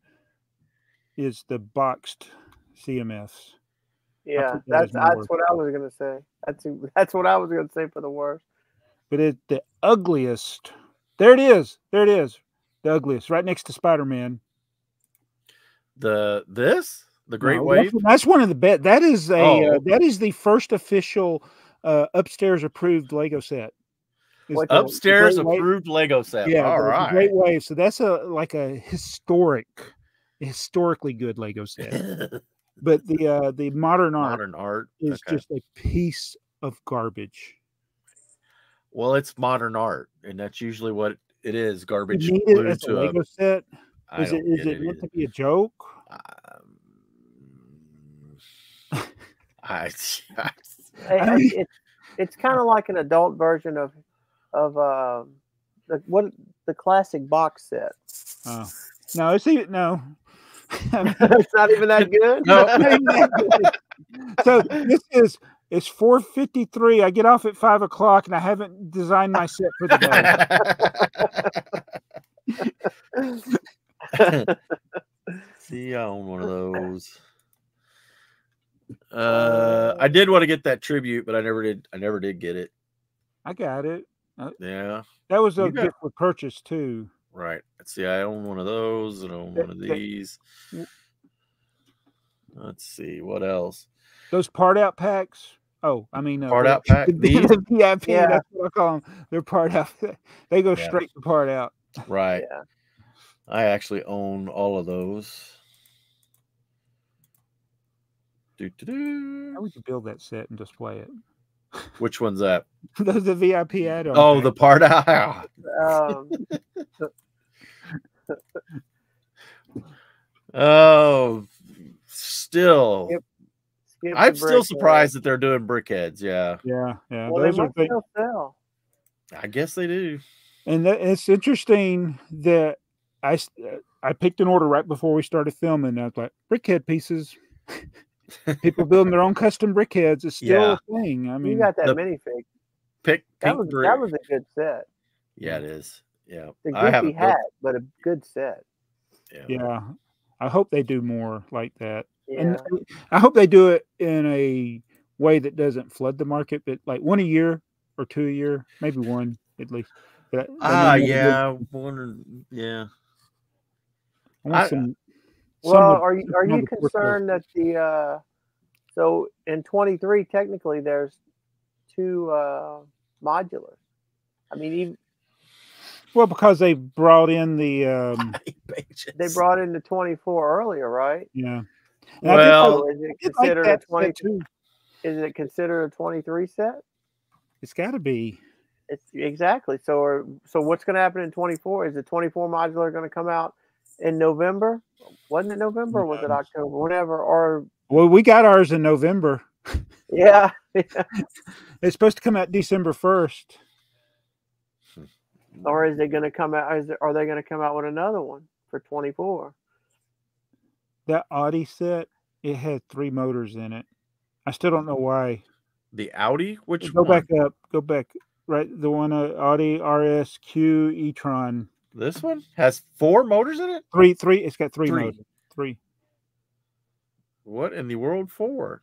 is the boxed CMFs. Yeah, that as that's what I was gonna say. That's what I was gonna say for the worst. But it's the ugliest. There it is. There it is. The ugliest, right next to Spider-Man. The Great No, Wave. That's one of the best. That is Oh. that is the first official upstairs approved Lego set. Is What the Upstairs Great Wave. approved Lego set. Yeah, All the right. Great Wave. So that's a historically good Lego set. But the modern art is just a piece of garbage. Well, it's modern art, and that's usually what it is. Garbage You need it as a Lego set. Is it meant to be a joke? It's kind of like an adult version of the classic box set. Oh. No, it's even no. It's not even that good. No. So it's 4:53. I get off at 5 o'clock, and I haven't designed my set for the day. See, I own one of those. I did want to get that tribute, but I never did get it. I got it. Yeah, that was a gift for purchase too. Right. Let's see. I own one of those, and I own one of these. Let's see what else. Those part out packs. Oh, I mean, part out pack. These VIP. Yeah. That's what I call them. They're part out. They go straight to part out. Right. Yeah. I actually own all of those. How would you build that set and display it? Which one's that? Those the VIP add-on. Oh, the part out. Oh, still. I'm still surprised that they're doing brickheads. Yeah. Yeah. Well, those are things. Sell. I guess they do. And it's interesting that I picked an order right before we started filming. I was like, brickhead pieces. People building their own custom brickheads is still a thing. I mean, you got that minifig. That was a good set. Yeah, it is. Yeah, a goofy hat, but a good set. Yeah. I hope they do more like that. Yeah. And I hope they do it in a way that doesn't flood the market, but like one a year or two a year, maybe one at least. But one. Yeah. Well, are you concerned that so in 23 technically there's 2 modulars? I mean, well, because they brought in the they brought in the 24 earlier, right? Yeah. Well, is it considered a 22? Is it considered a 23 set? It's got to be. It's exactly. So what's going to happen in 24? Is the 24 modular going to come out in November? Wasn't it November or was it October? Whatever. Or well, we got ours in November. Yeah. It's supposed to come out December 1st. Or is it going to come out? Are they going to come out with another one for 24? That Audi set, it had 3 motors in it. I still don't know why. The Audi? Which go one? Back up. Go back. Right, the one Audi RSQ e-tron. This one has 4 motors in it? 3. It's got 3 motors. 3. What in the world for?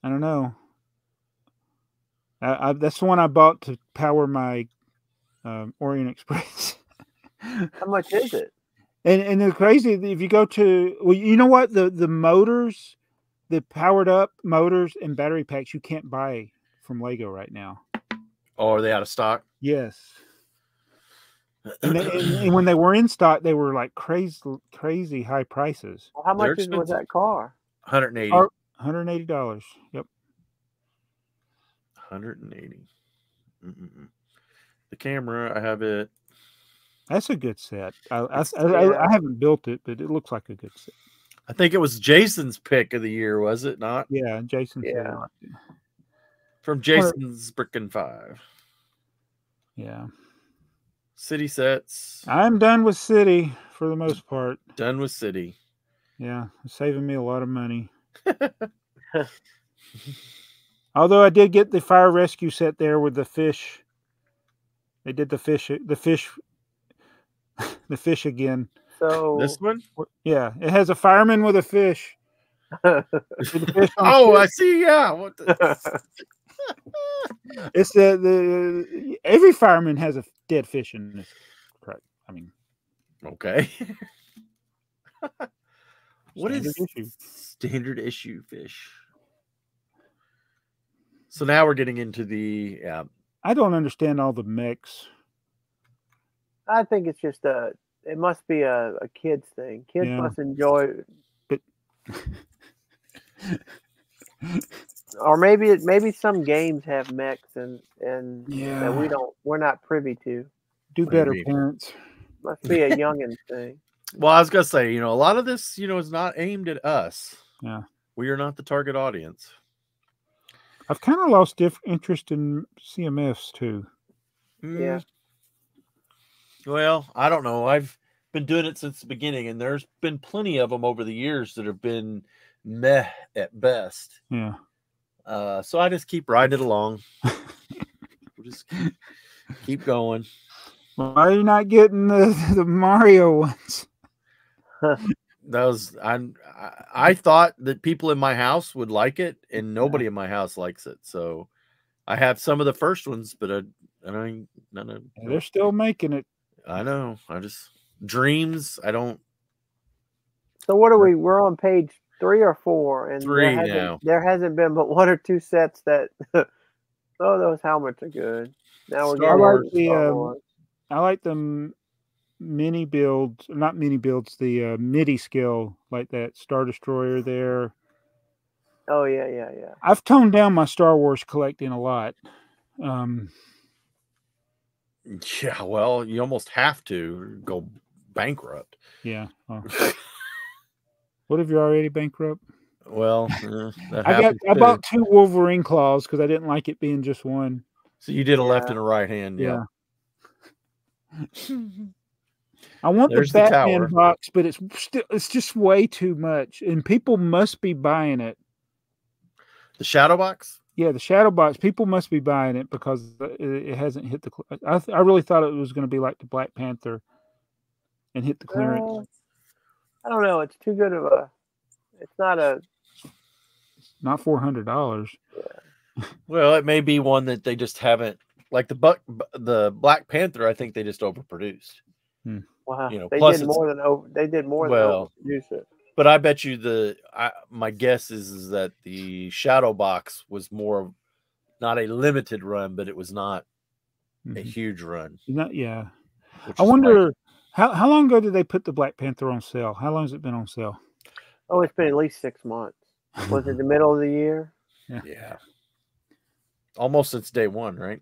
I don't know. That's the one I bought to power my Orient Express. How much is it? And the crazy, if you go to, well, you know what, the motors, the powered up motors and battery packs you can't buy from Lego right now. Oh, are they out of stock? Yes. And when they were in stock, they were like crazy high prices. Well, how much was that car? $180. $180. Yep. 180. The camera, I have it. That's a good set. I haven't built it, but it looks like a good set. I think it was Jason's pick of the year, was it not? Yeah, Jason. Yeah. From Jason's Bricklink 5. Yeah. City sets. I'm done with City for the most part. Done with City. Yeah, it's saving me a lot of money. Although I did get the fire rescue set there with the fish. They did the fish again. So This one? Yeah, it has a fireman with a fish. With a fish on Oh, the I see. Yeah. What the... It's the every fireman has a dead fish in this. Correct. I mean, Okay. What is standard issue. standard issue fish? So now we're getting into the I don't understand all the mix. I think it's just it must be a kids thing. Kids Yeah. must enjoy, But or maybe some games have mechs and that yeah, we're not privy to. do What do you better, mean? parents. Must be a youngin thing. well, I was gonna say, a lot of this, is not aimed at us. Yeah, We are not the target audience. I've kind of lost interest in CMFs too. Yeah. Well, I don't know. I've been doing it since the beginning, and there's been plenty of them over the years that have been meh at best. Yeah. So I just keep riding it along. We'll just keep going. Why are you not getting the Mario ones? I thought that people in my house would like it, and nobody in my house likes it. So I have some of the first ones, but none of. They're still making it. I know. I just dreams. I don't. So what are we? We're on page 3 or 4, and 3 now. there hasn't been but 1 or 2 sets that. Oh, those helmets are good. Now we're getting I like them mini builds, not mini builds, the MIDI skill, like that Star Destroyer there. Oh yeah. I've toned down my Star Wars collecting a lot. Yeah, well, you almost have to go bankrupt. Yeah. Oh. What if you're already bankrupt? Well, I bought 2 Wolverine claws because I didn't like it being just one. So you did a left and a right hand, yeah. I want the Batman box, but it's just way too much, and people must be buying it. The shadow box? Yeah, the shadow box. People must be buying it because it hasn't hit the. I really thought it was going to be like the Black Panther, and hit the clearance. I don't know. It's too good of a. It's not a. Not $400. Yeah. Well, it may be one that they just haven't, like the Black Panther. I think they just overproduced. Wow, they plus did more than overproduce it. But I bet you my guess is that the shadow box was more of not a limited run, but it was not a huge run. Yeah. I wonder how long ago did they put the Black Panther on sale? How long has it been on sale? Oh, it's been at least 6 months. Was it the middle of the year? Yeah. Almost since day one, right?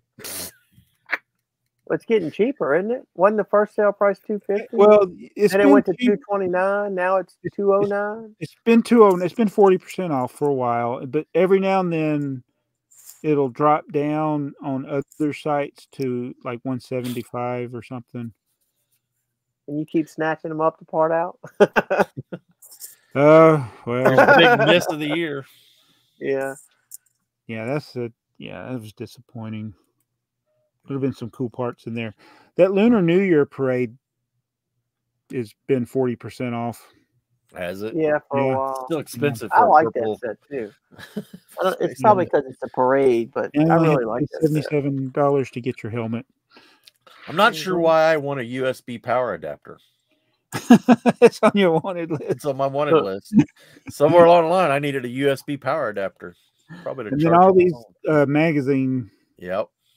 It's getting cheaper, isn't it? Wasn't the first sale price $250? Well, it went to $229. Now it's $209. It's been $209. It's been 40% off for a while, but every now and then it'll drop down on other sites to like $175 or something. And you keep snatching them up to part out. Well, big miss of the year. Yeah. Yeah, that was disappointing. There have been some cool parts in there. That Lunar New Year parade has been 40% off. Has it? Yeah, for a while. Still expensive. I like that set too. It's probably because it's a parade, but I really like that. $77 to get your helmet. I'm not sure why I want a USB power adapter. It's on your wanted list. It's on my wanted list. Somewhere along the line, I needed a USB power adapter. Probably to and then all these magazine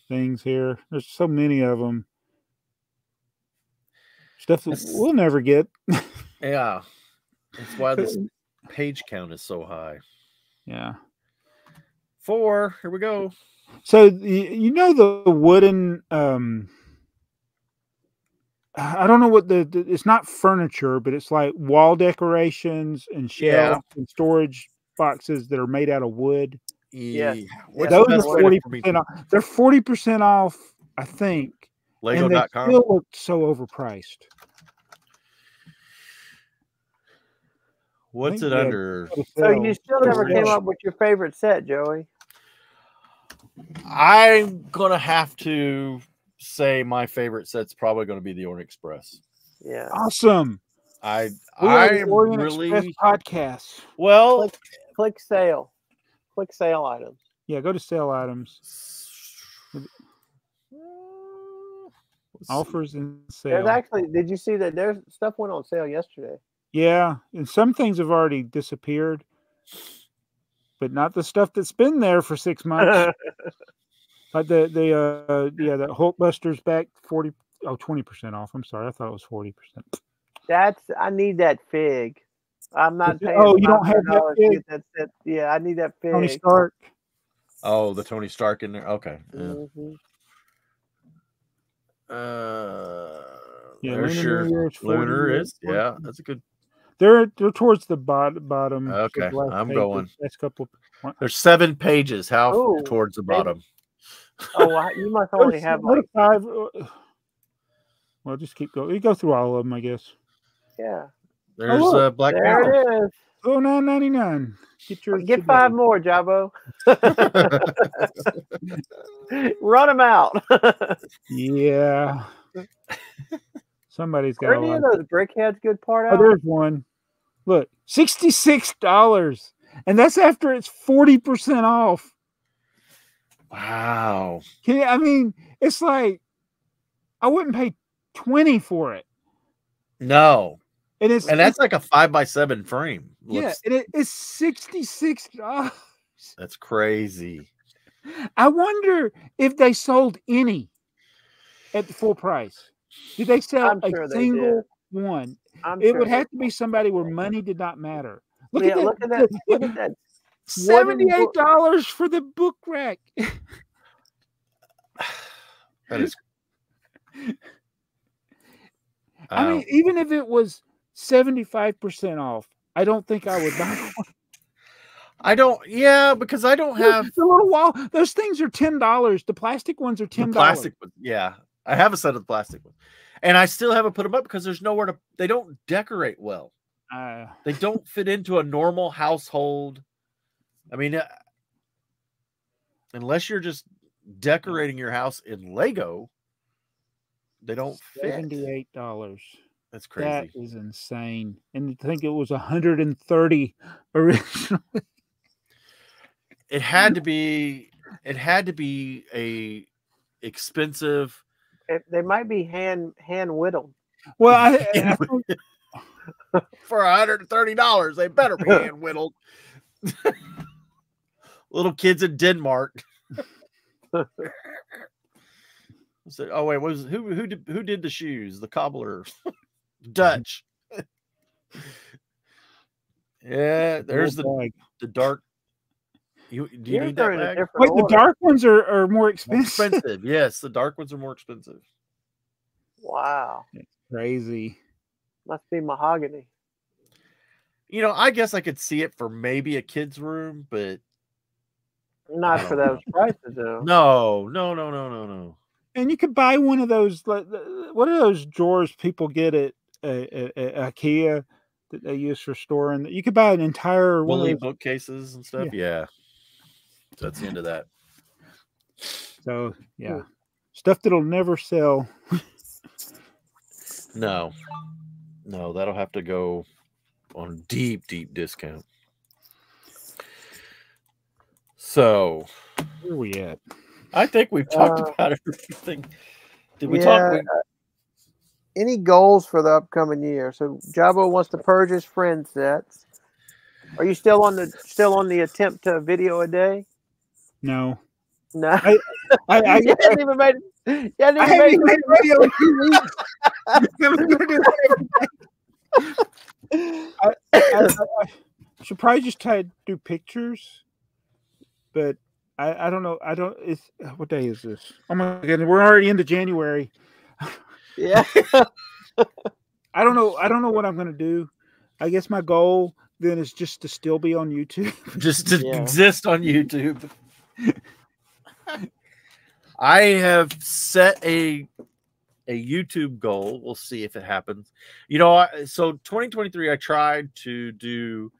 things here. There's so many of them. Stuff that we'll never get. Yeah. That's why this page count is so high. Yeah. 4. Here we go. So the wooden I don't know what it's not furniture, but it's like wall decorations and shelves and storage boxes that are made out of wood. Yeah. Those are 40% off. They're 40% off, I think. Lego.com. And they still look so overpriced. What's it under? So you still never came up with your favorite set, Joey? I'm going to have to say my favorite set's probably going to be the Orient Express. Yeah. Awesome. We are the I'm Orient Express really podcast. well. Click sale. Click sale items. Yeah, go to sale items. Offers and There's sale. actually, did you see that there's stuff went on sale yesterday? Yeah, and some things have already disappeared, but not the stuff that's been there for 6 months. Like the Hulkbuster's back 20% off. I'm sorry, I thought it was 40%. I need that fig. I'm not paying. Oh, you don't have that $500 to fig? get that set. Yeah, I need that fig. Tony Stark. Oh, the Tony Stark in there. Okay. Yeah. Mm-hmm. Yeah, There's Lunar your New Year is 40, Lunar is. Yeah, that's a good. They're towards the bottom. Okay, of the last I'm pages, going. last couple. There's 7 pages. How Ooh, towards the maybe- bottom? Oh, you must only have Go to like 5. Well, just keep going. You go through all of them, I guess. yeah. There's look, Black There Panther. it is. $9.99. Get yours. Get today. 5 more, Jabo. Run them out. Yeah. Somebody's got Are a any lot. of those brickheads good part Oh, out? there's one. Look, $66, and that's after it's 40% off. Wow. I mean, it's like I wouldn't pay 20 for it, No, and that's like a 5x7 frame. yeah, and it's $66. That's crazy. I wonder if they sold any at the full price. Did they sell I'm a sure they single one? I'm It sure would they- have to be somebody where money did not matter. Look Yeah, at that! look at that. Look at that. $78 for the book rack. That is. I mean, even if it was 75% off, I don't think I would buy one. I don't. Yeah, because I don't have the little wall. Those things are $10. The plastic ones are $10. the plastic. Yeah, I have a set of the plastic ones, and I still haven't put them up because there's nowhere to. They don't decorate well. They don't fit into a normal household. I mean, unless you're just decorating your house in Lego, they don't fit. $78. That's crazy. That is insane. And I think it was 130 originally. It had to be a expensive. They might be hand whittled. Well, I think For $130, they better be hand whittled. Little kids in Denmark. So, oh wait, who did the shoes? The cobbler, Dutch. Yeah, there's the dark. Do you need that bag? Wait, the dark ones are more expensive. Expensive, yes. The dark ones are more expensive. Wow, it's crazy. Must be mahogany. You know, I guess I could see it for maybe a kid's room, but not for those prices, though. No. And you could buy one of those. What are those drawers people get at IKEA that they use for storing? You could buy an entire one of those bookcases and stuff. Yeah. So that's the end of that. So yeah, stuff that'll never sell. No, that'll have to go on deep discount. So where are we at? I think we've talked about everything. Did we talk? Any goals for the upcoming year? So Jabo wants to purge his friend sets. Are you still on the attempt to video a day? No. No. I you haven't even made it. You haven't even made video in 2 weeks. I'm gonna do that I should probably just try to do pictures, but I don't know. What day is this? Oh my goodness, we're already into January. Yeah. I don't know what I'm gonna do. I guess my goal then is just to still be on YouTube. Just to exist on YouTube. I have set a YouTube goal. We'll see if it happens. You know, so 2023, I tried to do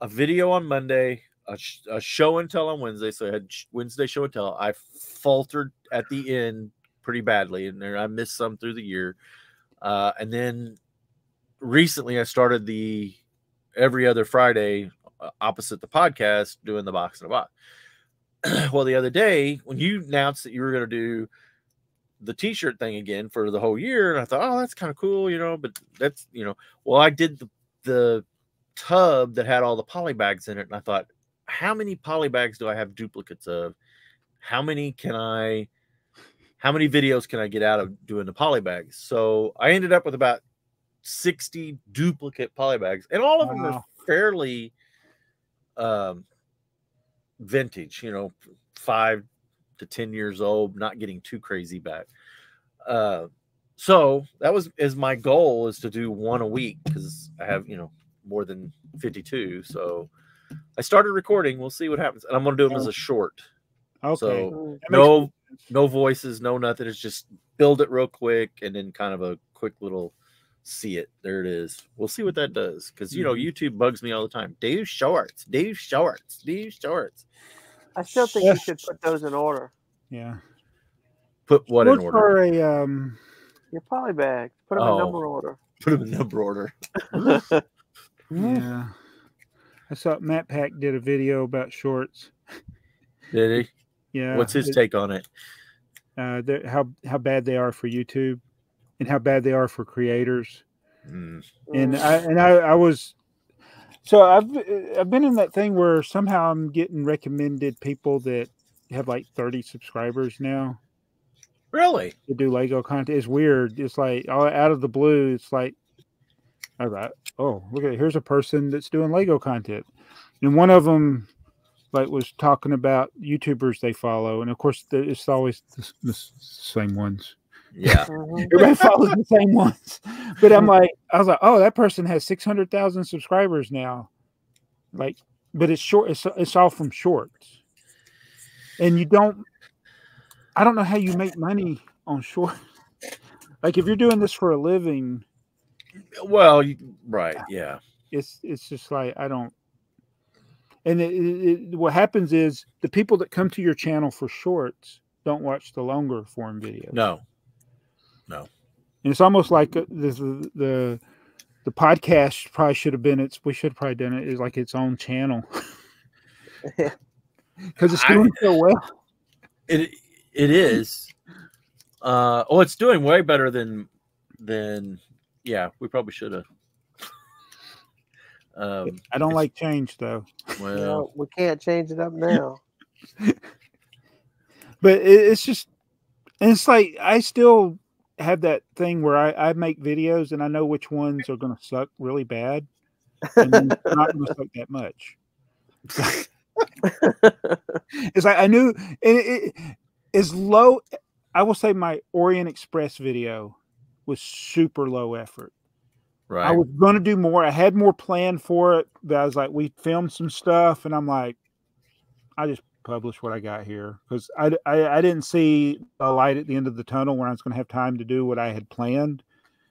a video on Monday, a show and tell on Wednesday. So I had Wednesday show and tell. I faltered at the end pretty badly, and there I missed some through the year. And then recently I started the every other Friday opposite the podcast doing the box in a box. Well, the other day when you announced that you were going to do the t-shirt thing again for the whole year, and I thought, oh, that's kind of cool, you know, but that's, you know, well, I did the tub that had all the poly bags in it, and I thought, how many poly bags do I have duplicates of? How many videos can I get out of doing the poly bags? So I ended up with about 60 duplicate poly bags, and all of them are fairly vintage, you know, 5 to 10 years old, not getting too crazy back. So that is my goal, is to do one a week, because I have, you know, more than 52. So I started recording. We'll see what happens, and I'm going to do them as a short. Okay. So no voices, no nothing. It's just build it real quick, and then kind of a quick little see it. There it is. We'll see what that does, because you know, YouTube bugs me all the time. Do shorts, do shorts, do shorts. I still think you should put those in order. Yeah. Put what in order? For your poly bags. Put them in number order. Put them in number order. Yeah. I saw Matt Pack did a video about shorts. Did he? Yeah. What's his take on it? How bad they are for YouTube, and how bad they are for creators. And I was, so I've been in that thing where somehow I'm getting recommended people that have like 30 subscribers now. Really? To do Lego content. It's weird. It's like out of the blue. It's like, all right, oh, look at it. Here's a person that's doing Lego content, and one of them like was talking about YouTubers they follow, and of course it's always the same ones. Yeah. Everybody follows the same ones. But I was like, oh, that person has 600,000 subscribers now. Like, but it's short. It's all from shorts, and I don't know how you make money on short. Like, if you're doing this for a living. Well, right. Yeah. It's just like, I don't. And what happens is the people that come to your channel for shorts don't watch the longer form videos. No. And it's almost like the podcast probably should have been we should have probably done it as like its own channel. Because it's doing so well. It is. It's doing way better than yeah, we probably should have. I don't like change though. Well, we can't change it up now. But it's just, and it's like I still have that thing where I make videos and I know which ones are going to suck really bad, and then not going to suck that much. It's like I knew, and it is low. I will say my Orient Express video was super low effort. Right. I was going to do more. I had more planned for it, but I was like, we filmed some stuff, and I'm like, I just published what I got here, because I didn't see a light at the end of the tunnel where I was going to have time to do what I had planned.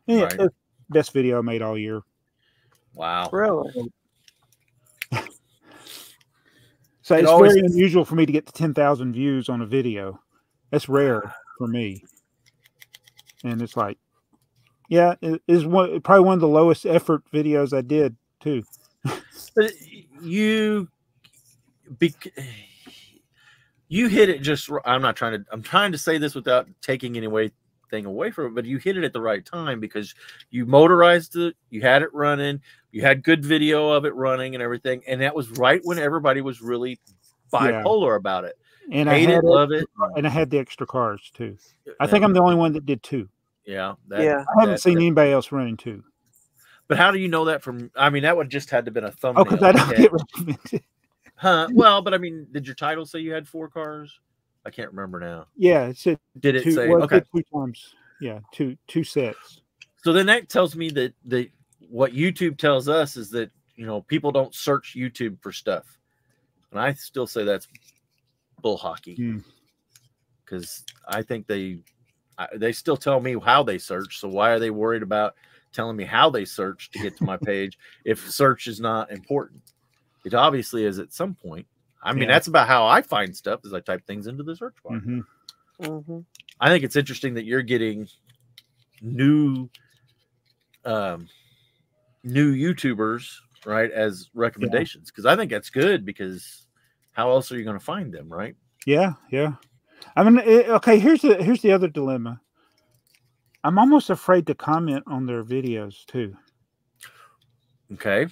And right. It's the best video I made all year. Wow. Really? So it's very unusual for me to get to 10,000 views on a video. That's rare for me. And it's like, yeah, it is probably one of the lowest effort videos I did too. But you hit it just. I'm trying to say this without taking anything away from it, but you hit it at the right time, because you motorized it, you had it running, you had good video of it running and everything, and that was right when everybody was really bipolar about it. And love it, and I had the extra cars too. I think I'm the only one that did 2. Yeah. I haven't seen anybody else running 2. But how do you know that from? I mean, that would just had to have been a thumbnail. Oh, because I don't get recommended. Huh? Well, but I mean, did your title say you had 4 cars? I can't remember now. Yeah, it said. Did it say? Okay, 2 times. Yeah, two sets. So then that tells me that what YouTube tells us is that, you know, people don't search YouTube for stuff, and I still say that's bull hockey, because I think they still tell me how they search. So why are they worried about telling me how they search to get to my page if search is not important? It obviously is at some point. I mean, that's about how I find stuff, is I type things into the search bar. I think it's interesting that you're getting new new YouTubers, right, as recommendations, because I think that's good, because how else are you going to find them, right? Yeah, yeah. I mean, okay. Here's the other dilemma. I'm almost afraid to comment on their videos too, Okay.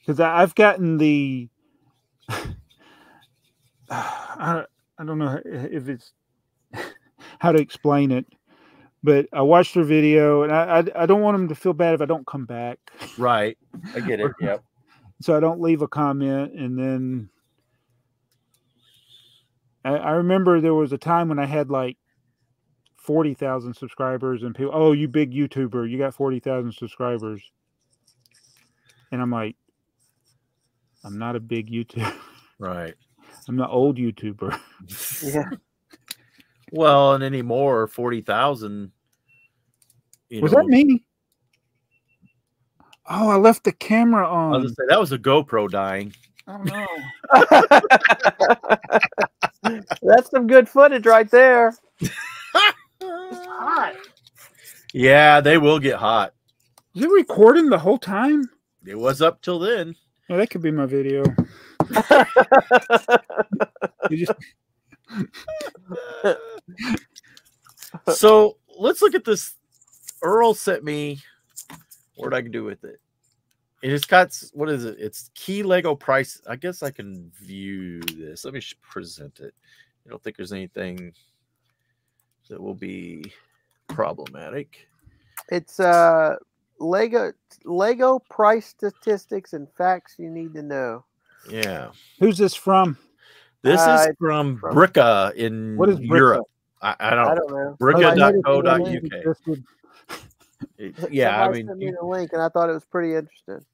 because I've gotten the. I don't know if it's how to explain it, but I watched their video, and I don't want them to feel bad if I don't come back. Right. I get it. Yep. So I don't leave a comment, and then I remember there was a time when I had like 40,000 subscribers, and people, oh, you big YouTuber, you got 40,000 subscribers, and I'm like, I'm not a big YouTuber. Right. I'm the old YouTuber. Yeah. Well, and anymore, 40,000. Was that me? Oh, I left the camera I was on. gonna say, that was a GoPro dying. Oh no. That's some good footage right there. It's hot. Yeah, they will get hot. Is it recording the whole time? It was up till then. Oh, that could be my video. You just... So let's look at this. Earl sent me what I can do with it. It's got, what is it? It's key Lego price. I guess I can view this. Let me present it. I don't think there's anything that will be problematic. It's Lego price statistics and facts you need to know. Yeah. Who's this from? This is from Bricka in What is Bricka? Europe. I don't know. Bricka.co.uk. Yeah, I mean, sent me the link, and I thought it was pretty interesting.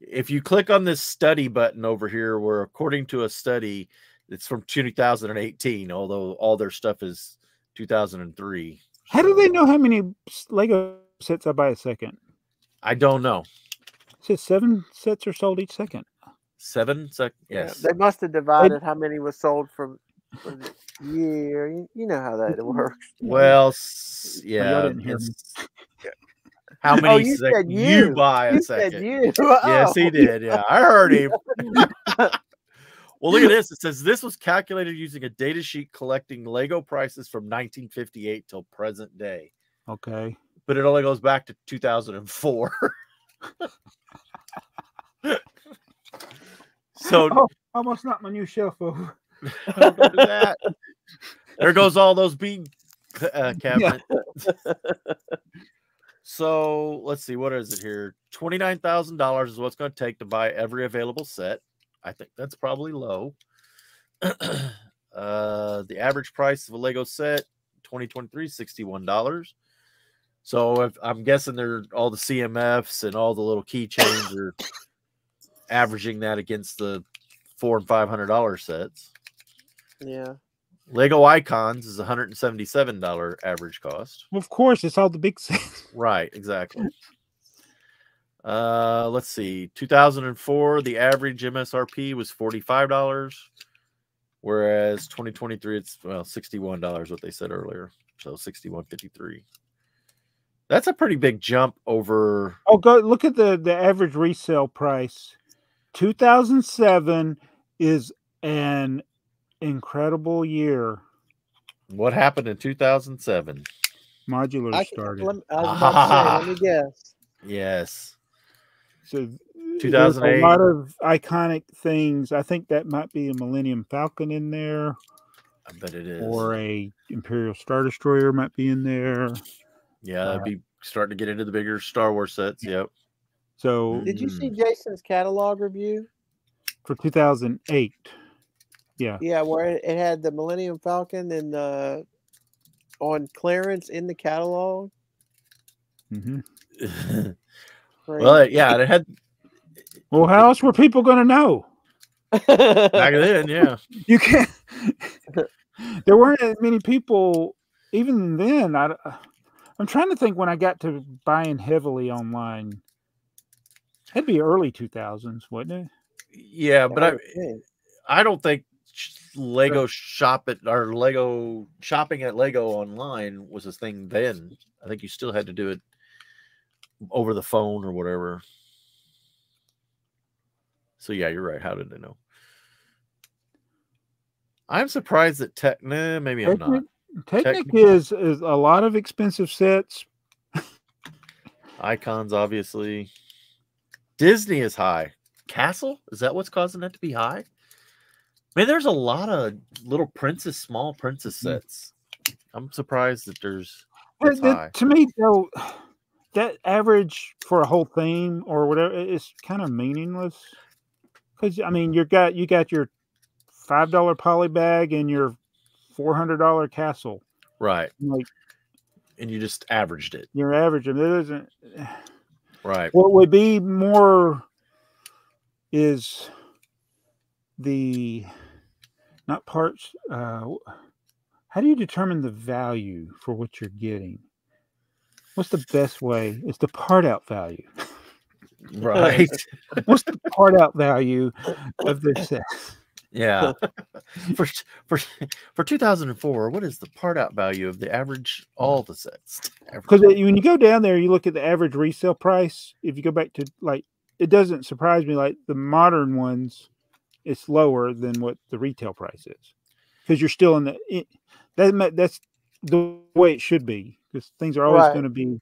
If you click on this study button over here, where according to a study, it's from 2018, although all their stuff is 2003. How do they know how many Lego sets I buy a second? I don't know. It says 7 sets are sold each second. 7 seconds. Yes. Yeah, they must have divided how many was sold for the year. You know how that works. Well, Oh, yeah. didn't hear me. How many you seconds said you buy a You second? said you. Yes, he did. Yeah, I heard him. Well, look at this. It says this was calculated using a data sheet collecting Lego prices from 1958 till present day. Okay. But it only goes back to 2004. So almost knocked my new shelf over. Don't do that. There goes all those bean cabinets. So let's see, what is it here? $29,000 is what's going to take to buy every available set. I think that's probably low. The average price of a Lego set 2023 $61. So if I'm guessing they're all the CMFs and all the little keychains are averaging that against the $400 and $500 sets. Yeah. Lego Icons is $177 average cost. Well, of course, it's all the big sets. Right, exactly. Let's see. 2004, the average MSRP was $45, whereas 2023 it's $61, what they said earlier. So $61.53. That's a pretty big jump over. Oh, go look at the average resale price. 2007 is an incredible year. What happened in 2007? Modular started. Let me guess. Yes. So 2008. a lot of iconic things. I think that might be a Millennium Falcon in there. I bet it is. Or a Imperial Star Destroyer might be in there. Yeah, that'd be starting to get into the bigger Star Wars sets. Yep. So did you see Jason's catalog review for 2008? Yeah. Yeah, where it had the Millennium Falcon and on clearance in the catalog. Mm-hmm. Well, yeah, it had. Well, how else were people going to know? Back then, yeah. You can't. There weren't as many people even then. I'm trying to think when I got to buying heavily online. It'd be early 2000s, wouldn't it? Yeah, but I don't think Lego shopping at Lego online was a thing then. I think you still had to do it over the phone or whatever. So yeah, you're right. How did they know? I'm surprised that maybe I'm not. Technic is a lot of expensive sets. Icons, obviously. Disney is high. Castle? Is that what's causing that to be high? Man, there's a lot of little small princess sets. I'm surprised that there's high. To me, though, that average for a whole theme or whatever is kind of meaningless. Because I mean, you got your $5 poly bag and your $400 castle, right? Like, and you just averaged it. You're averaging it isn't right. What would be more is the not parts. How do you determine the value for what you're getting? What's the best way? It's the part out value. Right. What's the part out value of this set? Yeah. for 2004, what is the part out value of the average all the sets? Because when you go down there, you look at the average resale price. If you go back to like, it doesn't surprise me. Like the modern ones, it's lower than what the retail price is because you're still in the. That's the way it should be because things are always going to be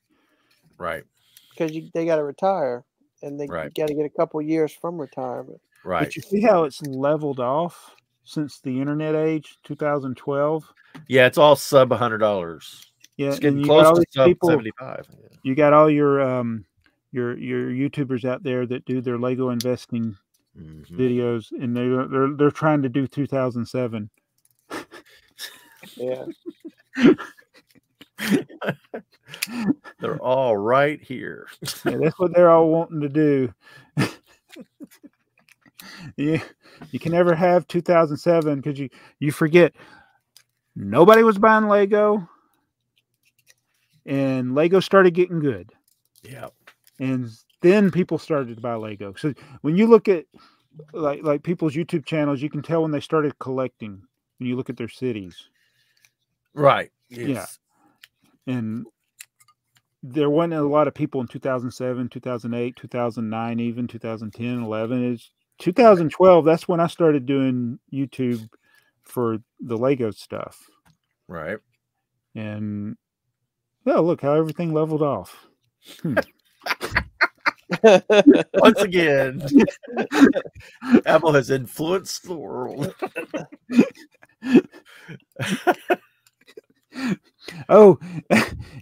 right. Because they got to retire and they got to get a couple years from retirement. Right. But you see how it's leveled off since the internet age, 2012. Yeah, it's all sub $100. Yeah, it's getting close to sub 75. Yeah. You got all your YouTubers out there that do their Lego investing videos, and they're trying to do 2007. Yeah. They're all right here. Yeah, that's what they're all wanting to do. Yeah, you can never have 2007 because you forget nobody was buying Lego, and Lego started getting good. Yeah, and then people started to buy Lego. So when you look at like people's YouTube channels, you can tell when they started collecting. When you look at their cities, right? Yes. Yeah, and there wasn't a lot of people in 2007, 2008, 2009, even 2010, 11. It's 2012. That's when I started doing YouTube for the Lego stuff. Right. And well, look how everything leveled off. Once again, Apple has influenced the world. Oh,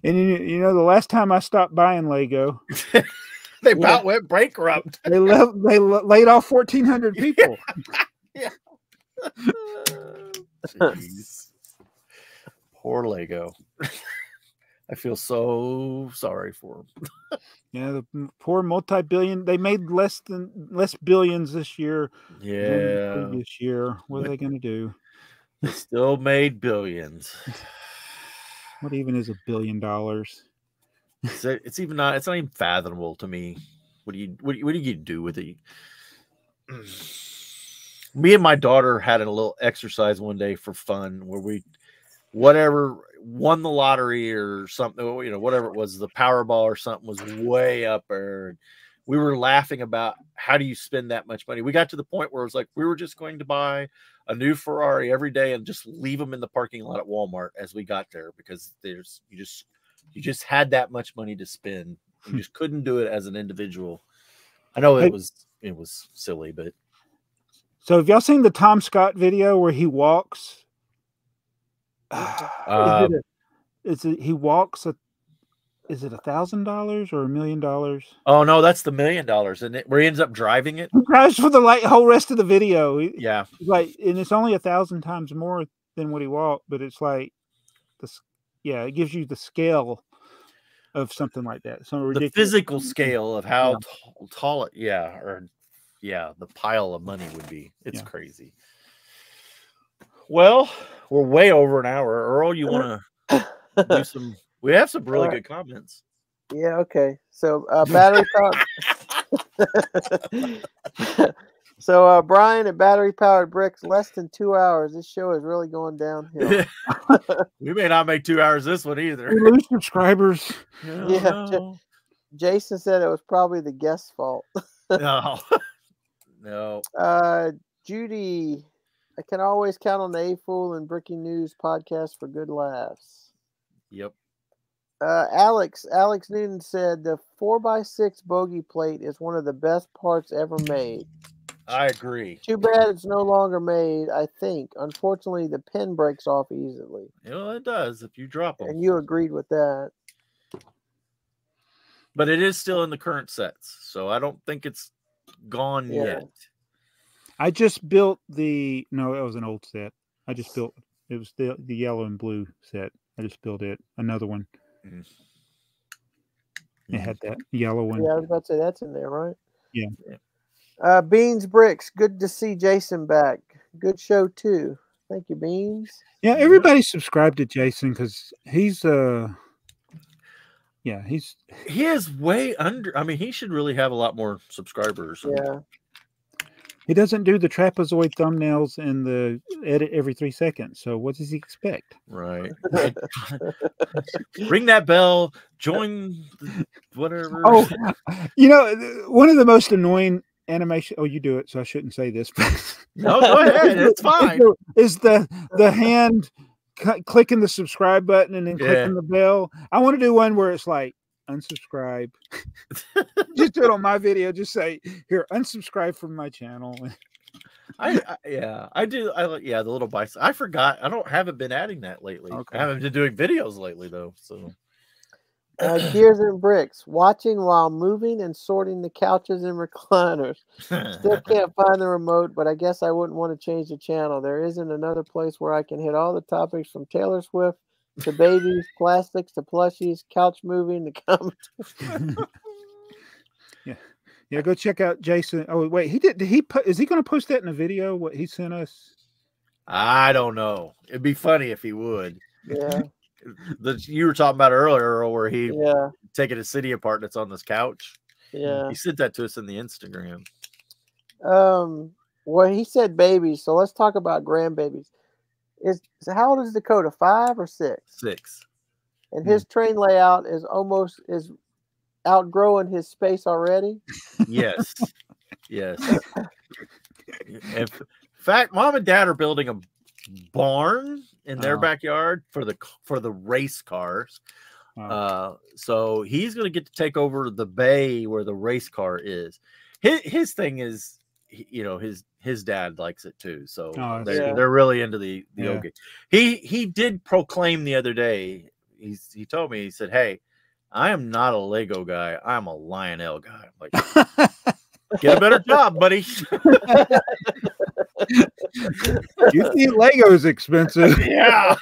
and you know, the last time I stopped buying Lego, they about went bankrupt. They laid off 1,400 people. Yeah. Jeez. Poor Lego. I feel so sorry for them. Yeah, the poor multi-billion. They made less billions this year. Yeah. This year, what are they going to do? They still made billions. What even is $1 billion? It's not even fathomable to me. What do you do with it? Me and my daughter had a little exercise one day for fun where we won the lottery or something, you know, whatever it was, the Powerball or something was way up there. And we were laughing about how do you spend that much money? We got to the point where it was like we were just going to buy a new Ferrari every day and just leave them in the parking lot at Walmart as we got there because you just had that much money to spend. You just couldn't do it as an individual. I know it was silly, but so have y'all seen the Tom Scott video where he walks? He walks is it $1,000 or $1 million? Oh no, that's the $1 million, isn't it? Where he ends up driving it. He drives for the whole rest of the video. Yeah, and it's only 1,000 times more than what he walked, but it's like it gives you the scale of something like that. The physical scale of how tall it, the pile of money would be. It's crazy. Well, we're way over an hour. Earl, you want to do some? We have some really good comments. Yeah. Okay. So battery powered. So Brian at Battery Powered Bricks, less than 2 hours. This show is really going downhill. We may not make 2 hours this one either. We lose subscribers. Yeah. Jason said it was probably the guest's fault. No. No. Judy, I can always count on the AFoOL and Breaking News podcast for good laughs. Yep. Alex Newton said the 4x6 bogey plate is one of the best parts ever made. I agree. Too bad it's no longer made, I think. Unfortunately, the pin breaks off easily. You know, it does if you drop them. And you agreed with that. But it is still in the current sets, so I don't think it's gone yet. I just built no, it was an old set. I just built, it was the yellow and blue set. I just built it. Another one. Mm. It had that yellow one. Yeah, I was about to say that's in there, right? Yeah. Beans Bricks, good to see Jason back. Good show too. Thank you, Beans. Yeah, everybody subscribe to Jason because he's he is way under. I mean, he should really have a lot more subscribers. Yeah. He doesn't do the trapezoid thumbnails and the edit every 3 seconds. So what does he expect? Right. Ring that bell. Join whatever. Oh, you know, one of the most annoying animation. Oh, you do it, so I shouldn't say this. No, go ahead. It's fine. Is the hand clicking the subscribe button and then clicking the bell? I want to do one where it's like unsubscribe. Just do it on my video. Just say here, unsubscribe from my channel. I do. The little bicycle. I forgot. Haven't been adding that lately. Okay. I haven't been doing videos lately though. So Gears and Bricks, watching while moving and sorting the couches and recliners. Still can't find the remote, but I guess I wouldn't want to change the channel. There isn't another place where I can hit all the topics from Taylor Swift to babies, plastics to plushies, couch moving to comments. Yeah, go check out Jason. Oh wait, is he going to post that in a video? What he sent us? I don't know. It'd be funny if he would. Yeah. You were talking about earlier, Earl, where he taking a city apart that's on this couch. Yeah. He sent that to us in the Instagram. Well, he said babies, so let's talk about grandbabies. So how old is Dakota? 5 or 6? 6. And his train layout is outgrowing his space already. Yes. Yes. In fact, Mom and Dad are building a barn in their backyard for the race cars. So he's going to get to take over the bay where the race car is. His thing is, you know, his dad likes it too. So they're really into the yoga. He did proclaim the other day. He told me, he said, "Hey, I am not a Lego guy. I'm a Lionel guy." I'm like, get a better job, buddy. You see, Lego is expensive. Yeah.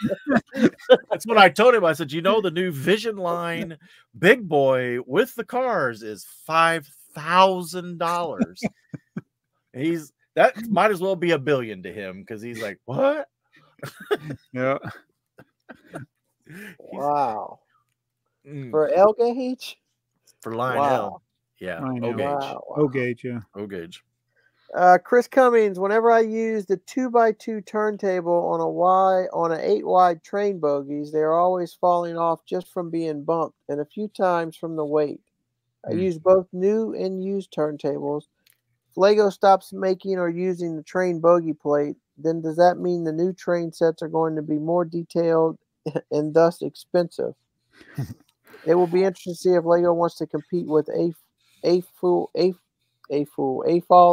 That's what I told him. I said, you know, the new Vision line big boy with the cars is $5,000. That might as well be $1 billion to him because he's like, what? Yeah. Wow. For L gauge? For Lionel. Wow. Yeah. O gauge. Wow. O gauge, yeah. O gauge. Chris Cummings, whenever I use the 2x2 turntable on an 8 wide train bogies, they are always falling off just from being bumped and a few times from the weight. I use both new and used turntables. If Lego stops making or using the train bogie plate, then does that mean the new train sets are going to be more detailed and thus expensive? It will be interesting to see if Lego wants to compete with AFoOL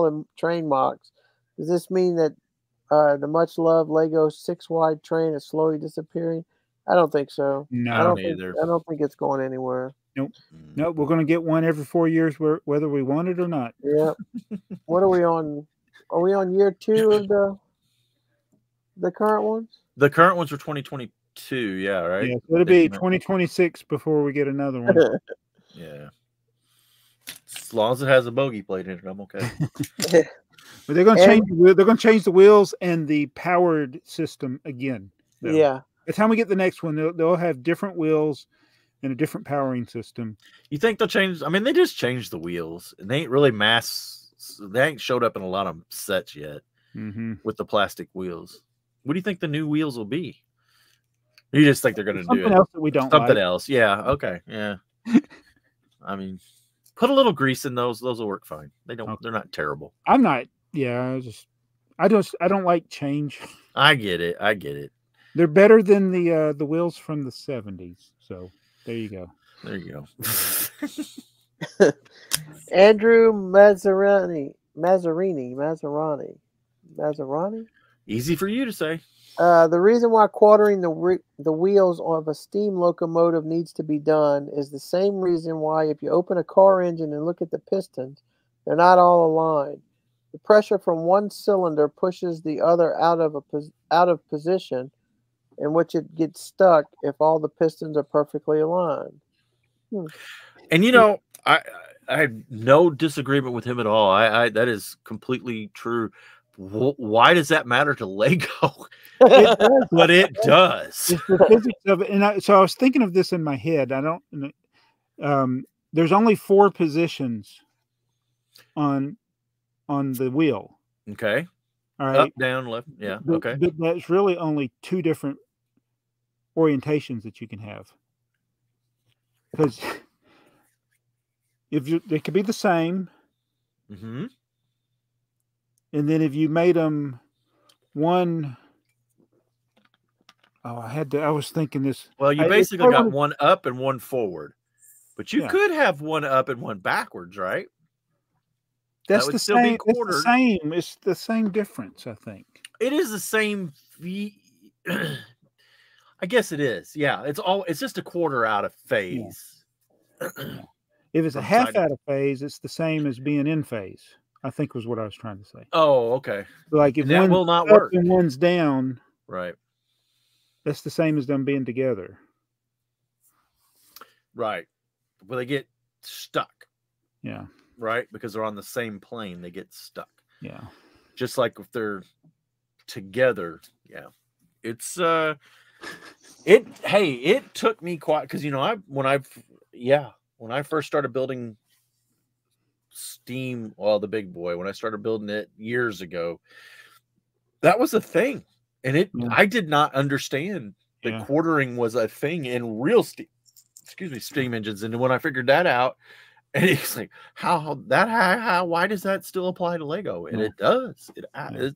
and train mocks. Does this mean that the much loved Lego 6 wide train is slowly disappearing? I don't think so. No, I don't think it's going anywhere. Nope. Nope. We're going to get one every 4 years, whether we want it or not. Yep. What are we on? Are we on year 2 of the current ones? The current ones are 2022. Yeah, right. Yeah, so it'll be 2026 before we get another one. Yeah. As long as it has a bogey plate in it, I'm okay. But they're going to change. They're going to change the wheels and the powered system again. So yeah. By the time we get the next one, they'll have different wheels and a different powering system. You think they'll change? I mean, they just changed the wheels, and they ain't really they ain't showed up in a lot of sets yet with the plastic wheels. What do you think the new wheels will be? Or you just think they're going to do something else that we don't something like. else? Yeah. Okay. Yeah. I mean, put a little grease in those. Those will work fine. They don't. Okay. They're not terrible. I'm not Yeah, I don't like change. I get it. I get it. They're better than the wheels from the 70s. So there you go. There you go. Andrew Mazzarani. Easy for you to say. The reason why quartering the wheels of a steam locomotive needs to be done is the same reason why if you open a car engine and look at the pistons, they're not all aligned. The pressure from one cylinder pushes the other out of position, in which it gets stuck if all the pistons are perfectly aligned. And you know, I have no disagreement with him at all. I that is completely true. Why does that matter to Lego? It does, but it does. It's the physics of it. And so I was thinking of this in my head. There's only 4 positions on the wheel. Okay. All right. Up, down, left. Yeah. Okay. But that's really only 2 different orientations that you can have. Because they could be the same. Mm-hmm. And then if you made them one, I was thinking this. Well, you basically got one up and one forward, but you could have one up and one backwards, right? That's the same. It's the same. It's the same difference, I think. It is the same. I guess it is. Yeah, it's just a quarter out of phase. Yeah. If it's a half out of phase, it's the same as being in phase, I think was what I was trying to say. Oh, okay. Like if that will not work and one's down, right? That's the same as them being together, right? Well, they get stuck. Yeah. Right, because they're on the same plane, they get stuck. Yeah. Just like if they're together. Yeah. It's it took me quite, because when I first started building steam, the big boy, when I started building it years ago, that was a thing. And I did not understand that quartering was a thing in real steam engines. And when I figured that out, and it's like, why does that still apply to Lego? And it does. And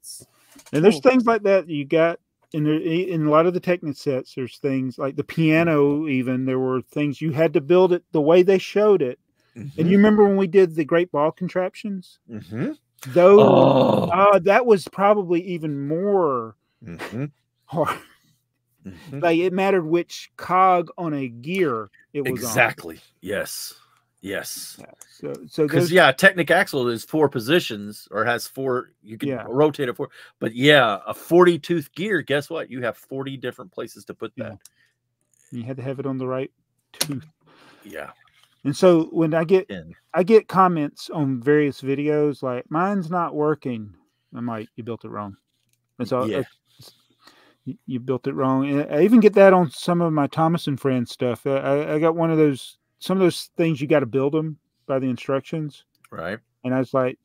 there's things like that you got in a lot of the Technic sets. There's things like the piano. Even there were things you had to build it the way they showed it. Mm-hmm. And you remember when we did the great ball contraptions? Mm-hmm. Those, that was probably even more hard. Mm-hmm. Like it mattered which cog on a gear it was exactly. On. Yes. Yes. Yeah. So because Technic axle is 4 positions, or has 4. You can rotate it 4. But a 40-tooth gear. Guess what? You have 40 different places to put that. You had to have it on the right tooth. Yeah. And so when I get comments on various videos like mine's not working, I'm like, you built it wrong. And so you built it wrong. And I even get that on some of my Thomas and Friends stuff. I got some of those things you got to build them by the instructions. Right. And I was like,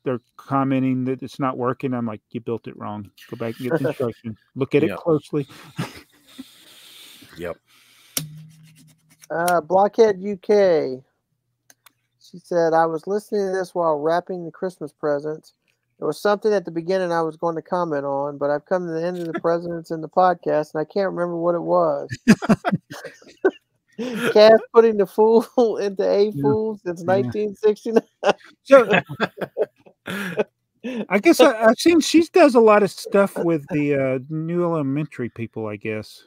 they're commenting that it's not working. I'm like, you built it wrong. Go back and get the instructions. Look at it closely. Yep. Blockhead UK. She said, I was listening to this while wrapping the Christmas presents. There was something at the beginning I was going to comment on, but I've come to the end of the presents in the podcast, and I can't remember what it was. Cass putting the fool into AFoOL since 1969. So I guess I've seen she does a lot of stuff with the new elementary people, I guess.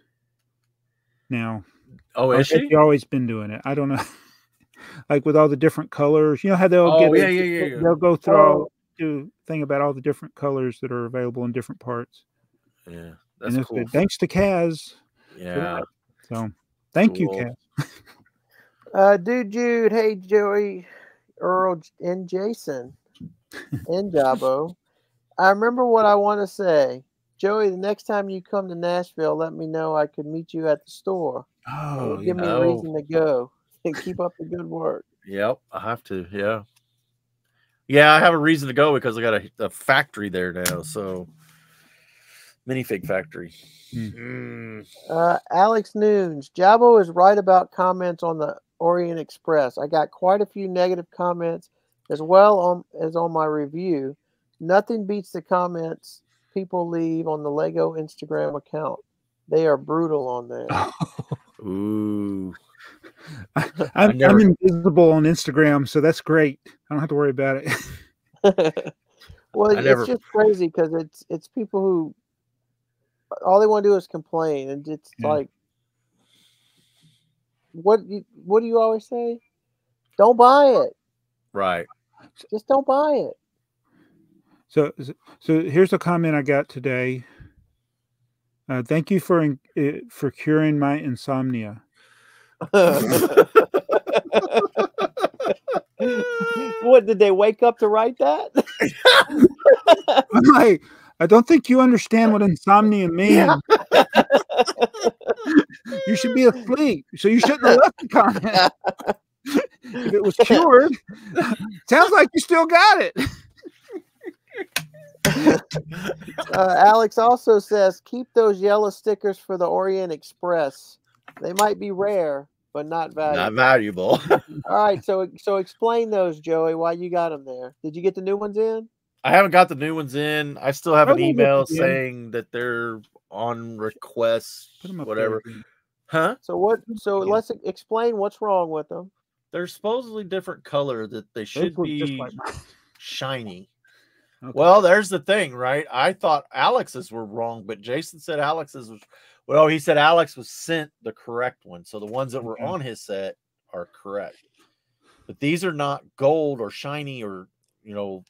Now. Oh, is she? She's always been doing it. I don't know. Like with all the different colors. You know how they'll they'll go through do thing about all the different colors that are available in different parts. Yeah. That's cool. Good. Thanks to Kaz. Yeah. So thank you, Kaz. Dude Jude, hey Joey, Earl, and Jason, and Jabo. I remember what I want to say. Joey, the next time you come to Nashville, let me know. I could meet you at the store. Give me a reason to go. And keep up the good work. Yep, I have to. Yeah. Yeah, I have a reason to go because I got a factory there now. So, minifig factory. Alex Noons. Jabo is right about comments on the Orient Express. I got quite a few negative comments as well as on my review. Nothing beats the comments people leave on the Lego Instagram account. They are brutal on there. Ooh. I'm invisible on Instagram, so that's great. I don't have to worry about it. Well, it's just crazy because it's people who all they want to do is complain, and it's like, what do you always say? Don't buy it. Right. Just don't buy it. So here's a comment I got today. Thank you for curing my insomnia. What, did they wake up to write that? I'm like, I don't think you understand what insomnia means. Yeah. You should be asleep, so you shouldn't have left the comment. If it was cured, sounds like you still got it. Alex also says, keep those yellow stickers for the Orient Express. They might be rare, but not valuable. Not valuable. All right, so explain those, Joey, why you got them there. Did you get the new ones in? I haven't got the new ones in. I still have an email saying that they're on request, whatever. Huh? So let's explain what's wrong with them. They're supposedly different color, that they should be shiny. Okay. Well, there's the thing, right? I thought Alex's were wrong, but Jason said Alex's was, well, he said Alex was sent the correct one. So the ones that were on his set are correct. But these are not gold or shiny or, you know,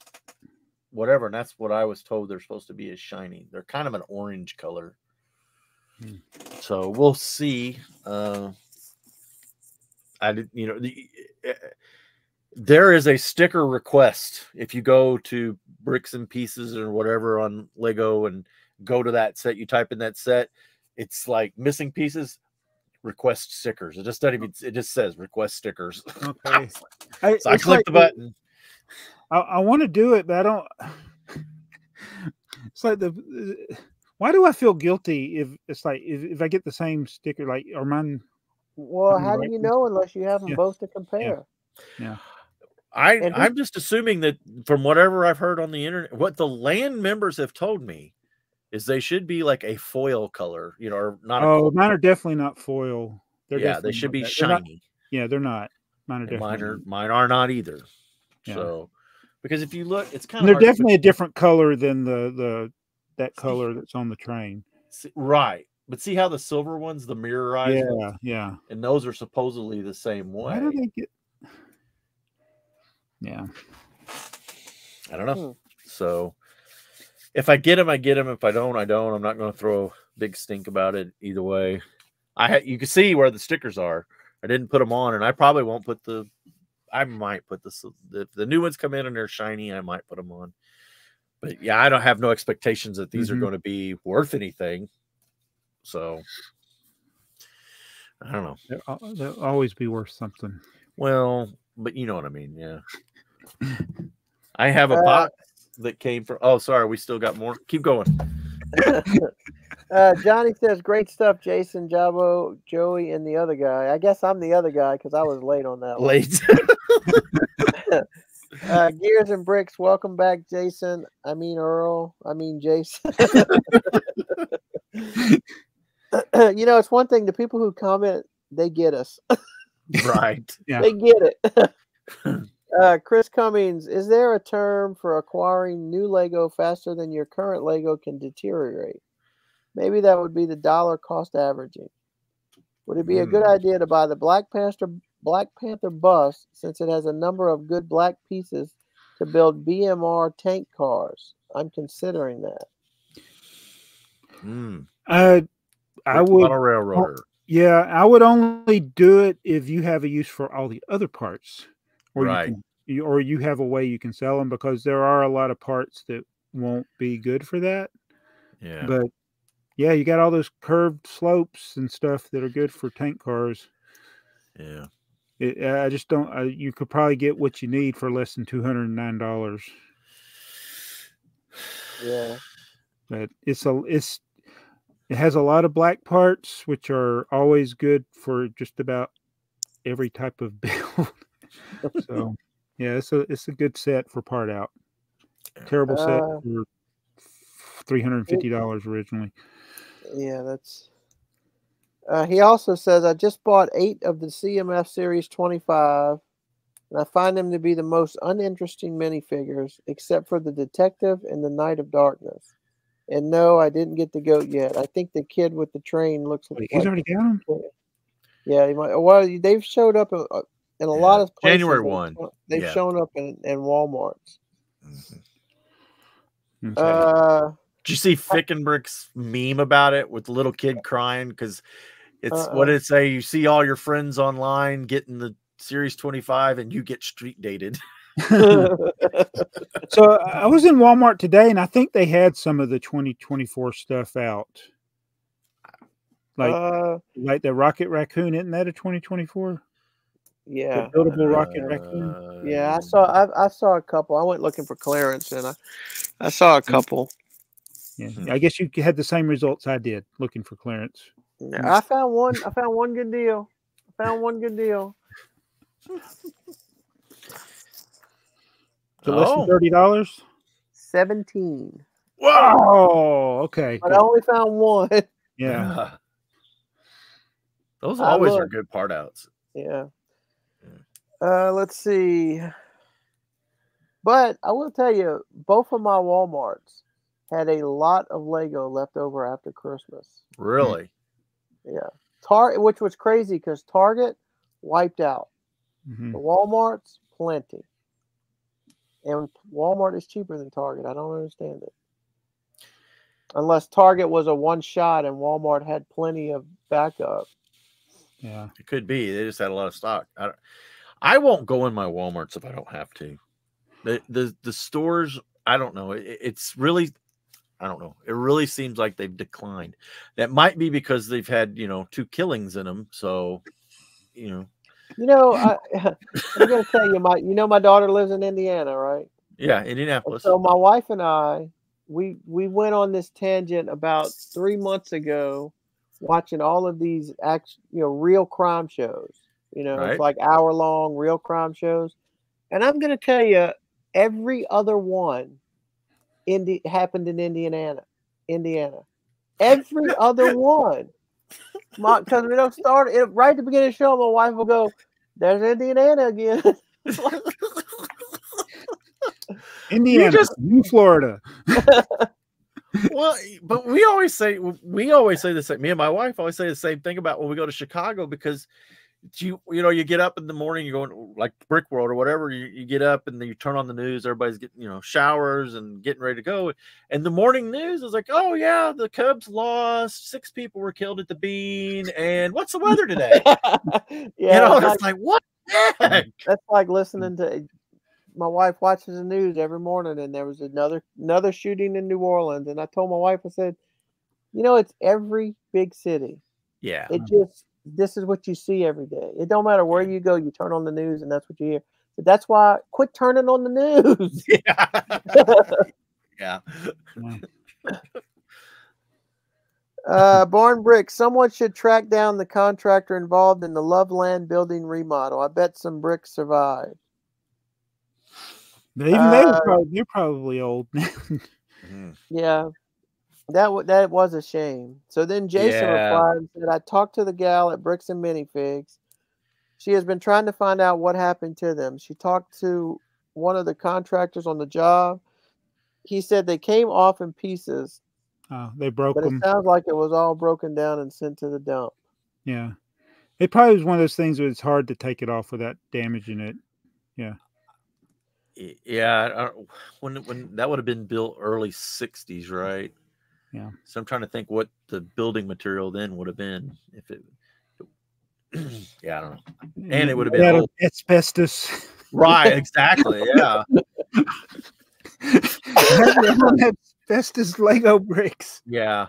whatever. And that's what I was told they're supposed to be, is shiny. They're kind of an orange color. So we'll see. There is a sticker request. If you go to Bricks and Pieces or whatever on Lego and go to that set, you type in that set, it's like missing pieces, request stickers. It just doesn't even, it just says request stickers. Okay. So I clicked the button. I want to do it, but I don't. It's like why do I feel guilty if it's like if I get the same sticker, like, or mine? Well, how do you know unless you have them both to compare? Yeah. I'm just assuming that from whatever I've heard on the internet, what the land members have told me is they should be like a foil color, you know, or not. Oh, mine are definitely not foil. They should be shiny. They're not. Mine are definitely. Mine are not either. Yeah. So, because if you look, it's kind of. They're definitely a different color than that color that's on the train. Right. But see how the silver ones, the mirror eyes, yeah, and those are supposedly the same way. Why do they get? Yeah, I don't know. So, if I get them, I get them. If I don't, I don't. I'm not going to throw a big stink about it either way. You can see where the stickers are. I didn't put them on, and I probably won't put the. I might put if the new ones come in and they're shiny, I might put them on. But yeah, I don't have no expectations that these are going to be worth anything. So I don't know. They'll always be worth something. Well, but you know what I mean. Yeah. I have a box that came from. Oh, sorry. We still got more. Keep going. Johnny says, great stuff, Jason, Jabo, Joey, and the other guy. I guess I'm the other guy because I was late on that one. Late. Gears and Bricks, welcome back, Jason. I mean Jason. You know, it's one thing, the people who comment, they get us. Right. Yeah. They get it. Chris Cummings, is there a term for acquiring new Lego faster than your current Lego can deteriorate? Maybe that would be the dollar cost averaging. Would it be a good idea to buy the Black Panther bus, since it has a number of good black pieces to build BMR tank cars? I'm considering that. I would. Not a railroader. Yeah, I would only do it if you have a use for all the other parts, or you have a way you can sell them, because there are a lot of parts that won't be good for that. Yeah. But yeah, you got all those curved slopes and stuff that are good for tank cars. Yeah. I just don't. You could probably get what you need for less than $209. Yeah. But it has a lot of black parts, which are always good for just about every type of build. So, yeah, it's a good set for part out. Terrible set for $350 originally. Yeah, that's. He also says, I just bought 8 of the CMF Series 25, and I find them to be the most uninteresting minifigures, except for the Detective and the Knight of Darkness. And no, I didn't get the goat yet. I think the kid with the train looks Wait, like. he's already got him? Yeah, he might. Well, they've showed up in a lot of places. January 1. They've shown up in Walmarts. Mm-hmm. Okay. Did you see Fickenbrick's meme about it with the little kid crying? Because it's what did it say? You see all your friends online getting the Series 25 and you get street dated. So I was in Walmart today and I think they had some of the 2024 stuff out. Like the Rocket Raccoon, isn't that a 2024? Yeah. The buildable Rocket Raccoon. Yeah, I saw a couple. I went looking for clearance and I saw a couple. Yeah, I guess you had the same results I did looking for clearance. I found one good deal. So less than $30? 17. Whoa! Oh, okay. But good. I only found one. Yeah. Those always are good part outs. Yeah. Let's see. But I will tell you, both of my Walmarts had a lot of Lego left over after Christmas. Really? Yeah. Which was crazy because Target wiped out. The Walmart's plenty. And Walmart is cheaper than Target. I don't understand it. Unless Target was a one shot and Walmart had plenty of backup. Yeah. It could be. They just had a lot of stock. I won't go in my Walmarts if I don't have to. The stores, I don't know. It's really, I don't know. It really seems like they've declined. That might be because they've had, 2 killings in them. So, I'm going to tell you, my daughter lives in Indiana, right? Yeah, Indianapolis. And so my wife and I, we went on this tangent about 3 months ago, watching all of these real crime shows. Right. It's like hour-long real crime shows. And I'm going to tell you, every other one happened in Indiana. Every other one. Because we don't start it right at the beginning of the show. My wife will go, "There's Indiana again." Indiana, New Florida. Well, but we always say the same. Me and my wife always say the same thing about when we go to Chicago, because you get up in the morning, you're going like Brick World or whatever. You get up and then you turn on the news. Everybody's getting showers and getting ready to go. And the morning news is like, oh yeah, the Cubs lost. 6 people were killed at the Bean. And what's the weather today? It's like what? That's like listening to. My wife watches the news every morning, and there was another shooting in New Orleans. And I told my wife, I said, it's every big city. Yeah. This is what you see every day. It don't matter where you go, you turn on the news and that's what you hear. But that's why quit turning on the news. Yeah. Barn Brick, someone should track down the contractor involved in the Loveland building remodel. I bet some bricks survived. Even they're probably old. Yeah. That was a shame. So then Jason replied and said, I talked to the gal at Bricks and Minifigs. She has been trying to find out what happened to them. She talked to one of the contractors on the job. He said they came off in pieces. They broke them. But it sounds like it was all broken down and sent to the dump. Yeah. It probably was one of those things where it's hard to take it off without damaging it. Yeah. Yeah. When that would have been built early 60s, right? Yeah. So I'm trying to think what the building material then would have been if it yeah, I don't know. And it would have been asbestos. Right, exactly. Yeah. Asbestos Lego bricks. Yeah.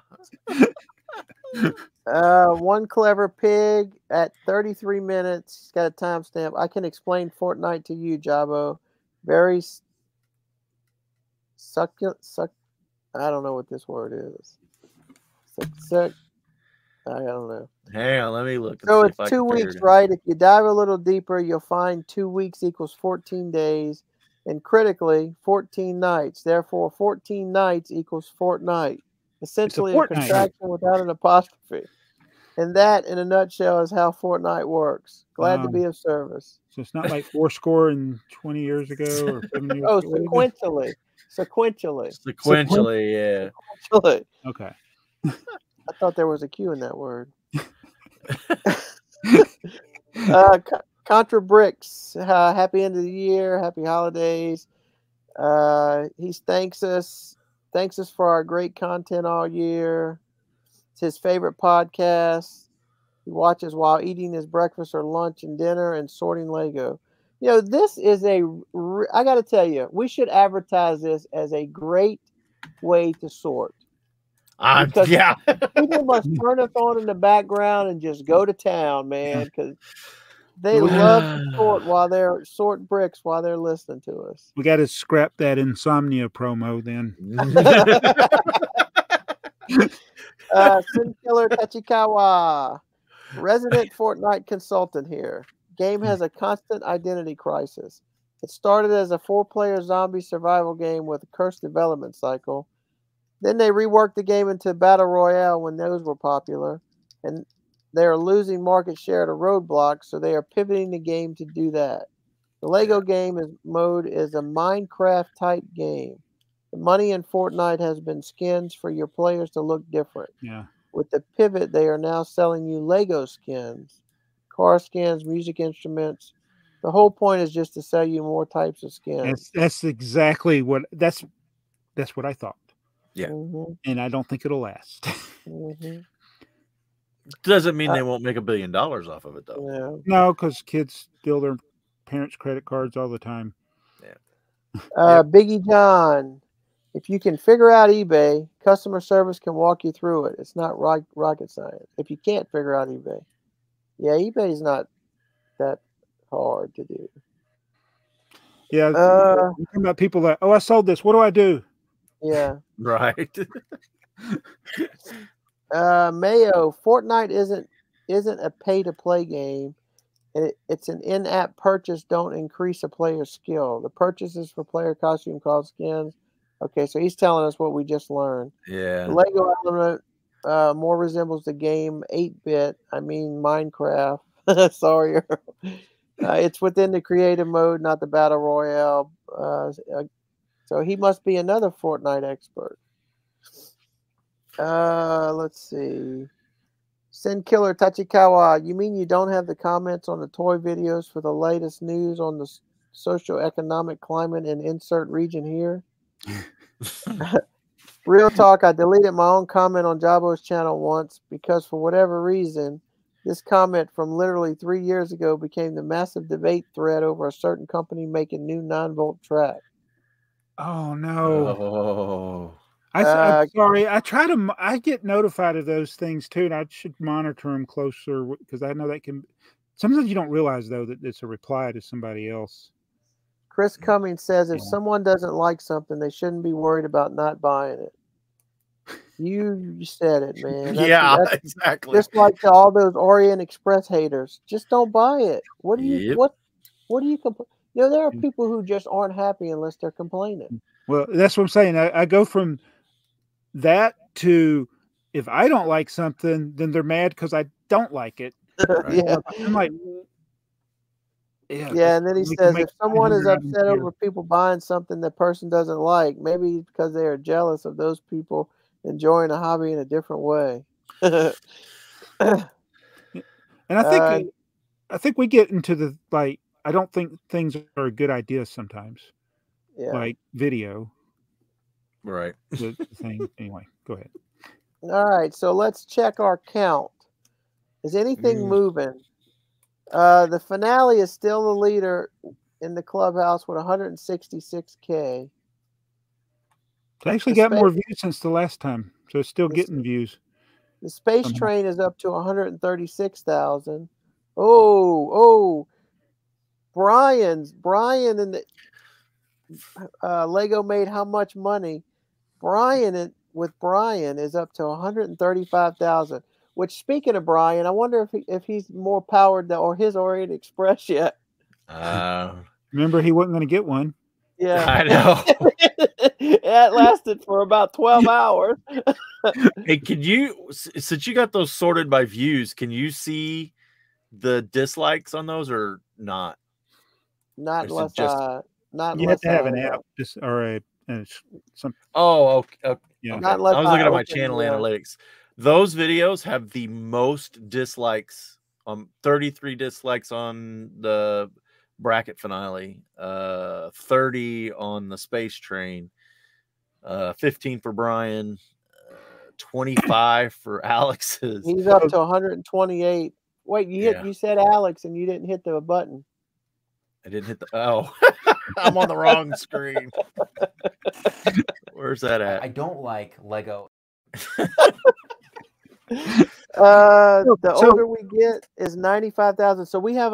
One clever pig at 33 minutes. He's got a timestamp. I can explain Fortnite to you, Jabo. Very succulent. I don't know what this word is. I don't know. Hang on, let me look. So it's 2 weeks, right? If you dive a little deeper, you'll find 2 weeks equals 14 days. And critically, 14 nights. Therefore, 14 nights equals fortnight. Essentially a contraction without an apostrophe. And that, in a nutshell, is how Fortnite works. Glad to be of service. So it's not like 4 and 20 years ago or 7 years Oh, ago. sequentially. Sequentially. Yeah. Sequentially. Okay. I thought there was a Q in that word. Contra Bricks. Happy end of the year. Happy holidays. He thanks us for our great content all year. It's his favorite podcast. He watches while eating his breakfast or lunch and dinner and sorting Lego. You know, this is I got to tell you, we should advertise this as a great way to sort. Because yeah. people must turn us on in the background and just go to town, man, because they love to sort bricks while they're listening to us. We got to scrap that insomnia promo then. Sin Killer Tachikawa, resident Fortnite consultant here. Game has a constant identity crisis. It started as a 4-player zombie survival game with a cursed development cycle. Then they reworked the game into Battle Royale when those were popular. And they are losing market share to Roadblock, so they are pivoting the game to do that. The Lego game mode is a Minecraft-type game. The money in Fortnite has been skins for your players to look different. Yeah. With the pivot, they are now selling you Lego skins, car skins, music instruments. The whole point is just to sell you more types of skins. That's exactly what that's what I thought. Yeah. Mm-hmm. And I don't think it'll last. Mm-hmm. Doesn't mean they won't make $1 billion off of it, though. Yeah. No, because kids steal their parents' credit cards all the time. Yeah. Biggie John, if you can figure out eBay, customer service can walk you through it. It's not rocket science. If you can't figure out eBay, eBay is not that hard to do. Yeah. You're talking about people that, I sold this. What do I do? Yeah. Right. Mayo, Fortnite isn't a pay-to-play game. It's an in-app purchase. Don't increase a player's skill. The purchases for player costume called skins. Okay, so he's telling us what we just learned. Yeah. The Lego element more resembles the game 8-bit. I mean Minecraft. Sorry. It's within the creative mode, not the battle royale. So he must be another Fortnite expert. Let's see. Sin Killer Tachikawa, you mean you don't have the comments on the toy videos for the latest news on the socioeconomic climate in insert region here? Real talk, I deleted my own comment on Jabo's channel once because for whatever reason, this comment from literally 3 years ago became the massive debate thread over a certain company making new 9-volt track. Oh, no. Oh. I'm sorry. I get notified of those things too, and I should monitor them closer because I know that can. Sometimes you don't realize though that it's a reply to somebody else. Chris Cummings says if someone doesn't like something, they shouldn't be worried about not buying it. You said it, man. That's exactly. Just like all those Orient Express haters, just don't buy it. What do you what do you complain? You know, there are people who just aren't happy unless they're complaining. Well, that's what I'm saying. I go from that to if I don't like something, then they're mad because I don't like it. Right? Yeah. I'm like, yeah, and then he says if someone is upset over people buying something the person doesn't like, maybe because they are jealous of those people enjoying a hobby in a different way. And I think we get into the like. I don't think things are a good idea sometimes. Yeah. Like video. Right. The thing. Anyway, go ahead. All right, so let's check our count. Is anything moving? The finale is still the leader in the clubhouse with 166K. It's actually got more views since the last time, so it's still getting views. The space train is up to 136,000. Oh, Brian and the Lego made how much money? Brian is up to 135,000. Which, speaking of Brian, I wonder if he's more powered or his Orient Express yet. Remember, he wasn't going to get one. Yeah, I know. it lasted for about 12 hours. Hey, can you, since you got those sorted by views, can you see the dislikes on those or not? Not Or is it unless just not You have unless to have an app, just or some. oh, okay, Yeah. not okay. unless I was looking at my open, channel analytics. Those videos have the most dislikes. 33 dislikes on the bracket finale, 30 on the space train, 15 for Brian, 25 for Alex's. He's up to 128. Wait, Yeah. you said Alex and you didn't hit the button. I didn't hit the I'm on the wrong screen. Where's that at? I don't like Lego. The older we get is 95,000. So we have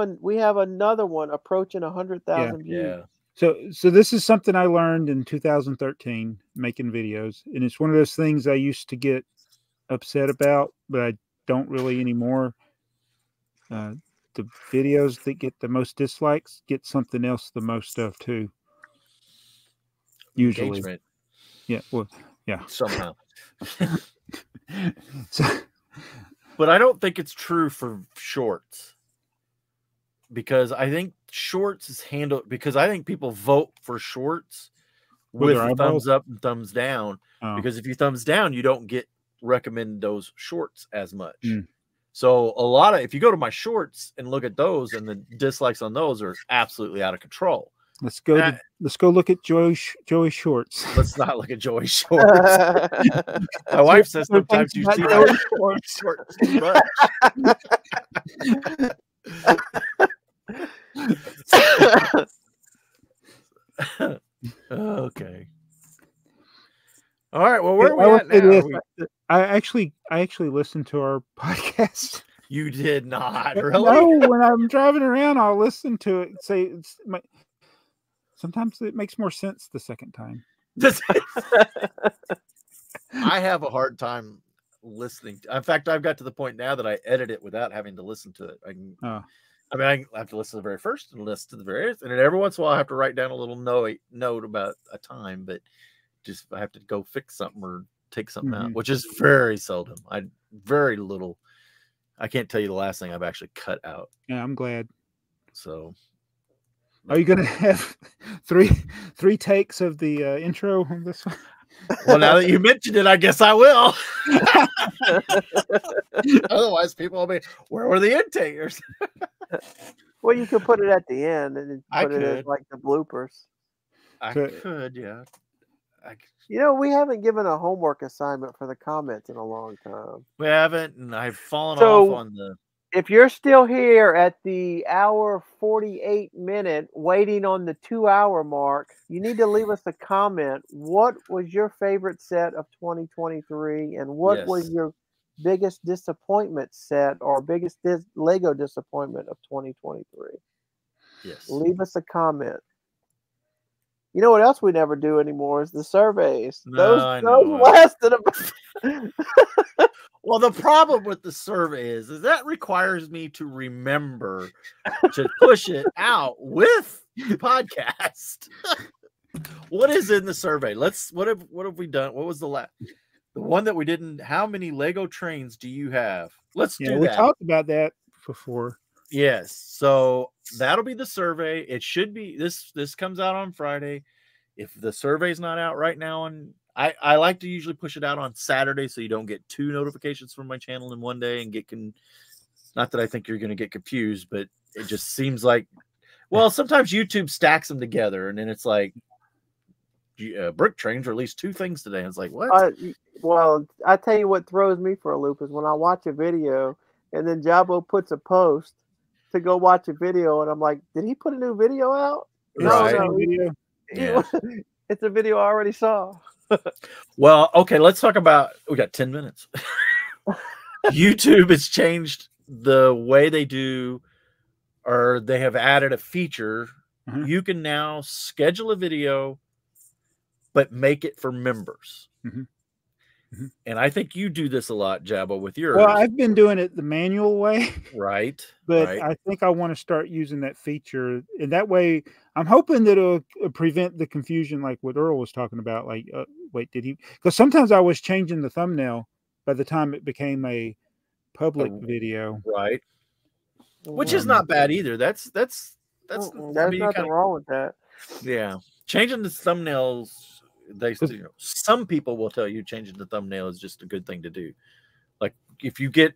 another one approaching 100,000 views. Yeah. So this is something I learned in 2013 making videos, and it's one of those things I used to get upset about, but I don't really anymore. The videos that get the most dislikes get something else the most of too. Usually. Engagement. Yeah. Well, yeah. Somehow. So, but I don't think it's true for shorts, because I think shorts is handled, because I think people vote for shorts with thumbs up and thumbs down. Because if you thumbs down, you don't get recommend those shorts as much. So if you go to my shorts and look at those, and the dislikes on those are absolutely out of control. Let's go look at Joey's shorts. Let's not look at Joey's shorts. My wife says sometimes you see my shorts too much. Okay. All right. Well, where are we at now? I actually listened to our podcast. You did not, really? No, when I'm driving around, I'll listen to it. Sometimes it makes more sense the second time. I have a hard time listening. In fact, I've got to the point now that I edit it without having to listen to it. I have to listen to the very first and listen to the very end, and then every once in a while I have to write down a little note about a time, but just I have to go fix something or take something out, which is very seldom. Very little. I can't tell you the last thing I've actually cut out. Yeah, I'm glad. So, are you going to have three takes of the intro on this one? Well, now that you mentioned it, I guess I will. Otherwise, people will be, where were the intakers? Well, you could put it at the end and put it as like the bloopers. I could, yeah. You know, we haven't given a homework assignment for the comments in a long time. We haven't, and I've fallen off on the... If you're still here at the hour 48 minute waiting on the 2-hour mark, you need to leave us a comment. What was your favorite set of 2023, and what was your biggest disappointment set or biggest Lego disappointment of 2023? Yes. Leave us a comment. You know what else we never do anymore is the surveys. Those lasted about... Well, the problem with the survey is that requires me to remember to push it out with the podcast. What is in the survey? What have we done? What was the one that we didn't? How many Lego trains do you have? Let's do that. We talked about that before. Yes. So that'll be the survey. It should be this comes out on Friday. If the survey's not out right now I like to usually push it out on Saturday so you don't get 2 notifications from my channel in one day and not that I think you're going to get confused, but it just seems like, well, sometimes YouTube stacks them together and then it's like, BrickTrains released 2 things today. And it's like, what? Well, I tell you what throws me for a loop is when I watch a video and then Jabo puts a post to go watch a video and I'm like, did he put a new video out? Right. No. Video. Yeah. It's a video I already saw. Well, okay, let's talk about, we got 10 minutes. YouTube has changed the way they do, or they have added a feature. You can now schedule a video, but make it for members. And I think you do this a lot, Jabba, with yours. Well, I've been doing it the manual way. Right. But right. I think I want to start using that feature. And that way, I'm hoping that it'll prevent the confusion like what Earl was talking about. Like, wait, did he? Because sometimes I was changing the thumbnail by the time it became a public video. Right. Which is not bad either. That's there's nothing wrong with that. Yeah. Changing the thumbnails, some people will tell you changing the thumbnail is just a good thing to do. Like if you get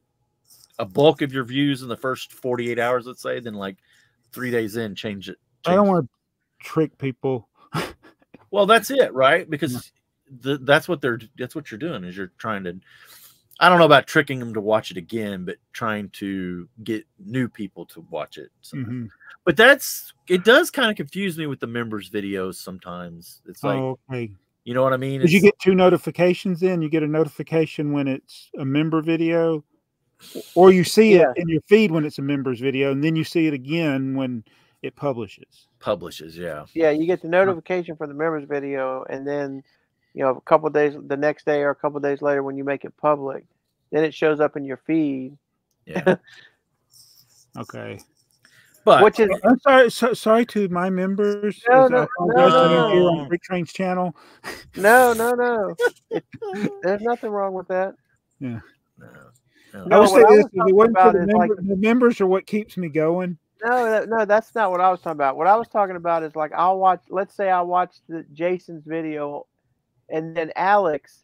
a bulk of your views in the first 48 hours, let's say, then like 3 days in, change it. I don't want to trick people. Well, that's it, right? Because that's what you're doing is you're trying to, I don't know about tricking them to watch it again, but trying to get new people to watch it. So. But it does kind of confuse me with the members videos sometimes. It's like, okay. You know what I mean? Did you get 2 notifications in? You get a notification when it's a member video, or you see it in your feed when it's a members video, and then you see it again when it publishes. Yeah. Yeah, you get the notification for the members video, and then a couple of days, the next day or a couple of days later, when you make it public, then it shows up in your feed. Yeah. Okay. But which is I'm sorry to my members. No. Here on BrickTrains channel. No. There's nothing wrong with that. Yeah. No. I would say this: if it wasn't for the members are what keeps me going. No, that's not what I was talking about. What I was talking about is like let's say I watched Jason's video, and then Alex,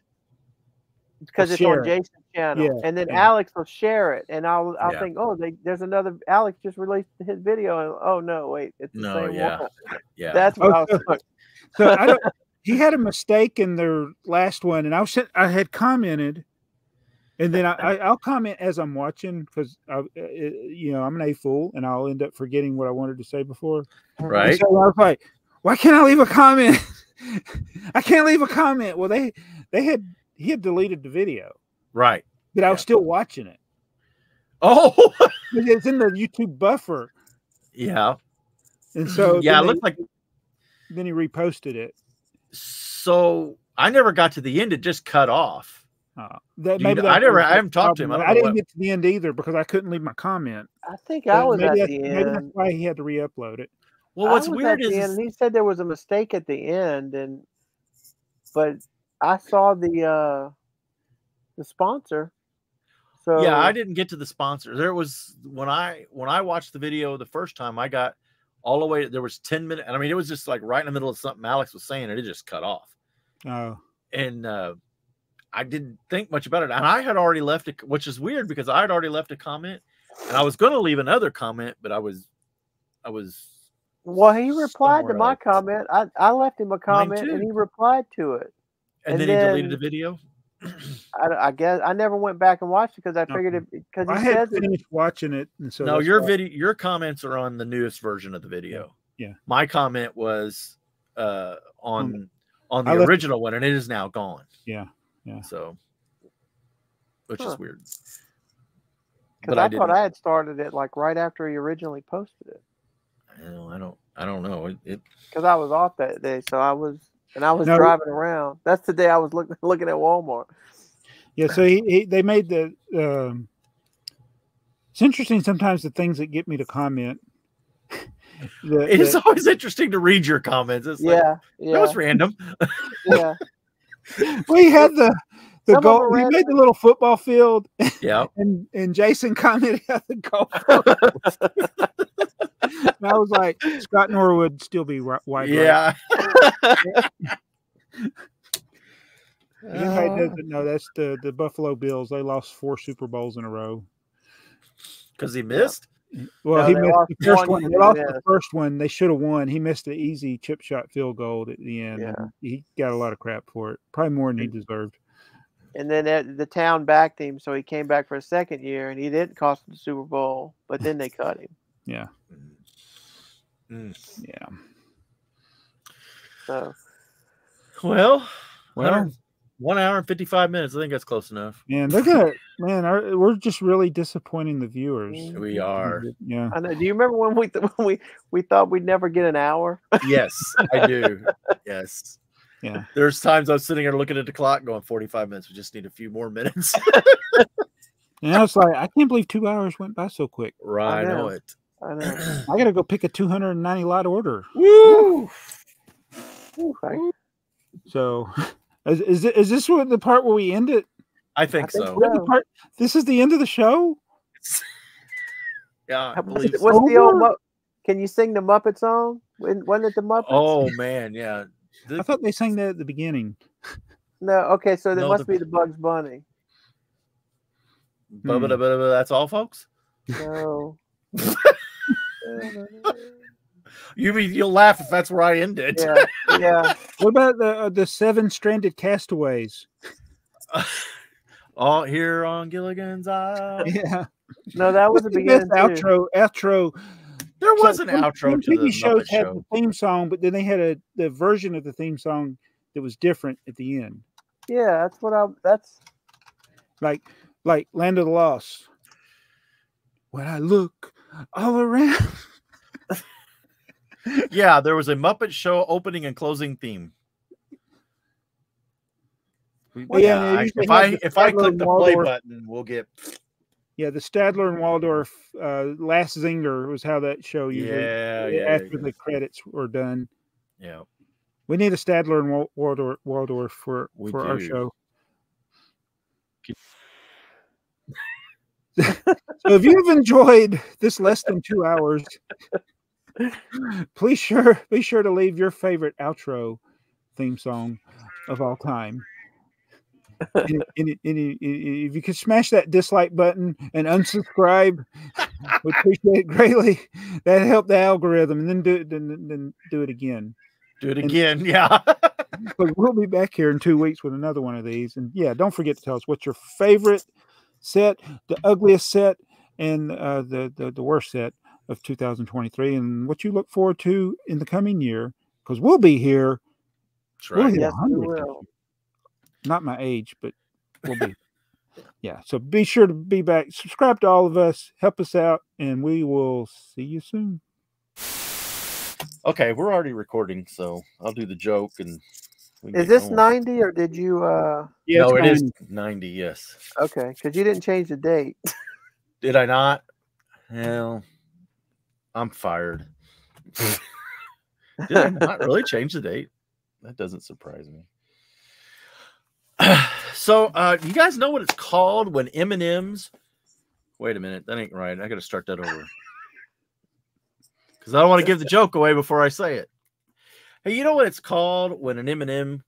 because it's on Jason's channel, and then Alex will share it, and I'll think, oh, there's another Alex just released his video, and oh no, wait, it's the same one. Yeah, that's what I was talking. So he had a mistake in their last one, and I had commented. And then I'll comment as I'm watching because I'm an AFoOL and I'll end up forgetting what I wanted to say before. Right. And so I was like, why can't I leave a comment? I can't leave a comment. Well, he had deleted the video. Right. But I was still watching it. Oh, it's in the YouTube buffer. Yeah. And so it looked like then he reposted it. So I never got to the end. It just cut off. I haven't talked to him. I didn't get to the end either because I couldn't leave my comment. I think I was at the end. Maybe that's why he had to re-upload it. Well, what's weird is he said there was a mistake at the end, but I saw the sponsor. So yeah, I didn't get to the sponsor. There was when I watched the video the first time, I got all the way. There was 10 minutes. I mean, it was just like right in the middle of something Alex was saying, and it just cut off. Oh, and I didn't think much about it, and I had already left it, which is weird because I had already left a comment, and I was going to leave another comment, but I was. Well, he replied to my comment. I left him a comment, and he replied to it. And then he deleted the video. I guess I never went back and watched it because I figured it because I had finished watching it, and so no, your comments are on the newest version of the video. Yeah, my comment was on the original one, and it is now gone. Yeah. Yeah. So, which is weird. Because I thought I had started it like right after he originally posted it. I don't know. Because I was off that day, so I was driving around. That's the day I was looking at Walmart. Yeah. So they made the. It's interesting sometimes the things that get me to comment. It's always interesting to read your comments. It's that was random. Yeah. We had the goal. We made the little football field. Yeah. And Jason commented on the goal. And I was like, Scott Norwood would still be wide. Yeah. Anybody doesn't know that's the Buffalo Bills. They lost 4 Super Bowls in a row. Because he missed? Well, he missed the first one. They lost the first one. They should have won. He missed an easy chip shot field goal at the end. Yeah. He got a lot of crap for it. Probably more than he deserved. And then the town backed him, so he came back for a second year, and he didn't cost the Super Bowl, but then they cut him. Yeah. Yeah. So. Well, 1 hour and 55 minutes. I think that's close enough. Man, we're just really disappointing the viewers. We are. Yeah. I know. Do you remember when we thought we'd never get an hour? Yes, I do. Yes. Yeah. There's times I'm sitting here looking at the clock going 45 minutes. We just need a few more minutes. And I was like, I can't believe 2 hours went by so quick. Right, I know it. I know. I got to go pick a 290 lot order. Woo! So, is this what the part where we end it? I think so. This is the end of the show? Yeah, I believe What's so. the old? Can you sing the Muppet song? Wasn't it the Muppets? Oh man, yeah. I thought they sang that at the beginning. No, okay, so there must be the Bugs Bunny. That's all, folks. No. You mean you'll laugh if that's where I end it? Yeah, yeah. What about the 7 stranded castaways? All here on Gilligan's Island. Yeah. No, that was the beginning. Outro. There was an outro to the TV shows Muppet had Show. the theme song, but then they had the version of the theme song that was different at the end. Yeah, that's like Land of the Lost. When I look all around. Yeah, there was a Muppet Show opening and closing theme. Well, yeah, if I click the play button, we'll get. Yeah, the Stadler and Waldorf Last Zinger was how that show usually. After the credits were done. Yeah, we need a Stadler and Waldorf for our show. So if you've enjoyed this less than 2 hours, be sure to leave your favorite outro theme song of all time. And if you could smash that dislike button and unsubscribe, we appreciate it greatly. That helped the algorithm, and then do it again. Do it again, yeah. But we'll be back here in 2 weeks with another one of these. And yeah, don't forget to tell us what's your favorite set, the ugliest set, and the worst set of 2023, and what you look forward to in the coming year. Because we'll be here. That's right. We'll hit Yes, 100. we will. Not my age, but we'll be. Yeah. So be sure to be back. Subscribe to all of us. Help us out, and we will see you soon. Okay, we're already recording, so I'll do the joke. And is this 90 or did you? Yeah, no, it is 90. Yes. Okay, because you didn't change the date. Did I not? Hell, I'm fired. Did I not really change the date? That doesn't surprise me. So, you guys know what it's called when M&M's? Wait a minute, that ain't right. I got to start that over because I don't want to give the joke away before I say it. Hey, you know what it's called when an M&M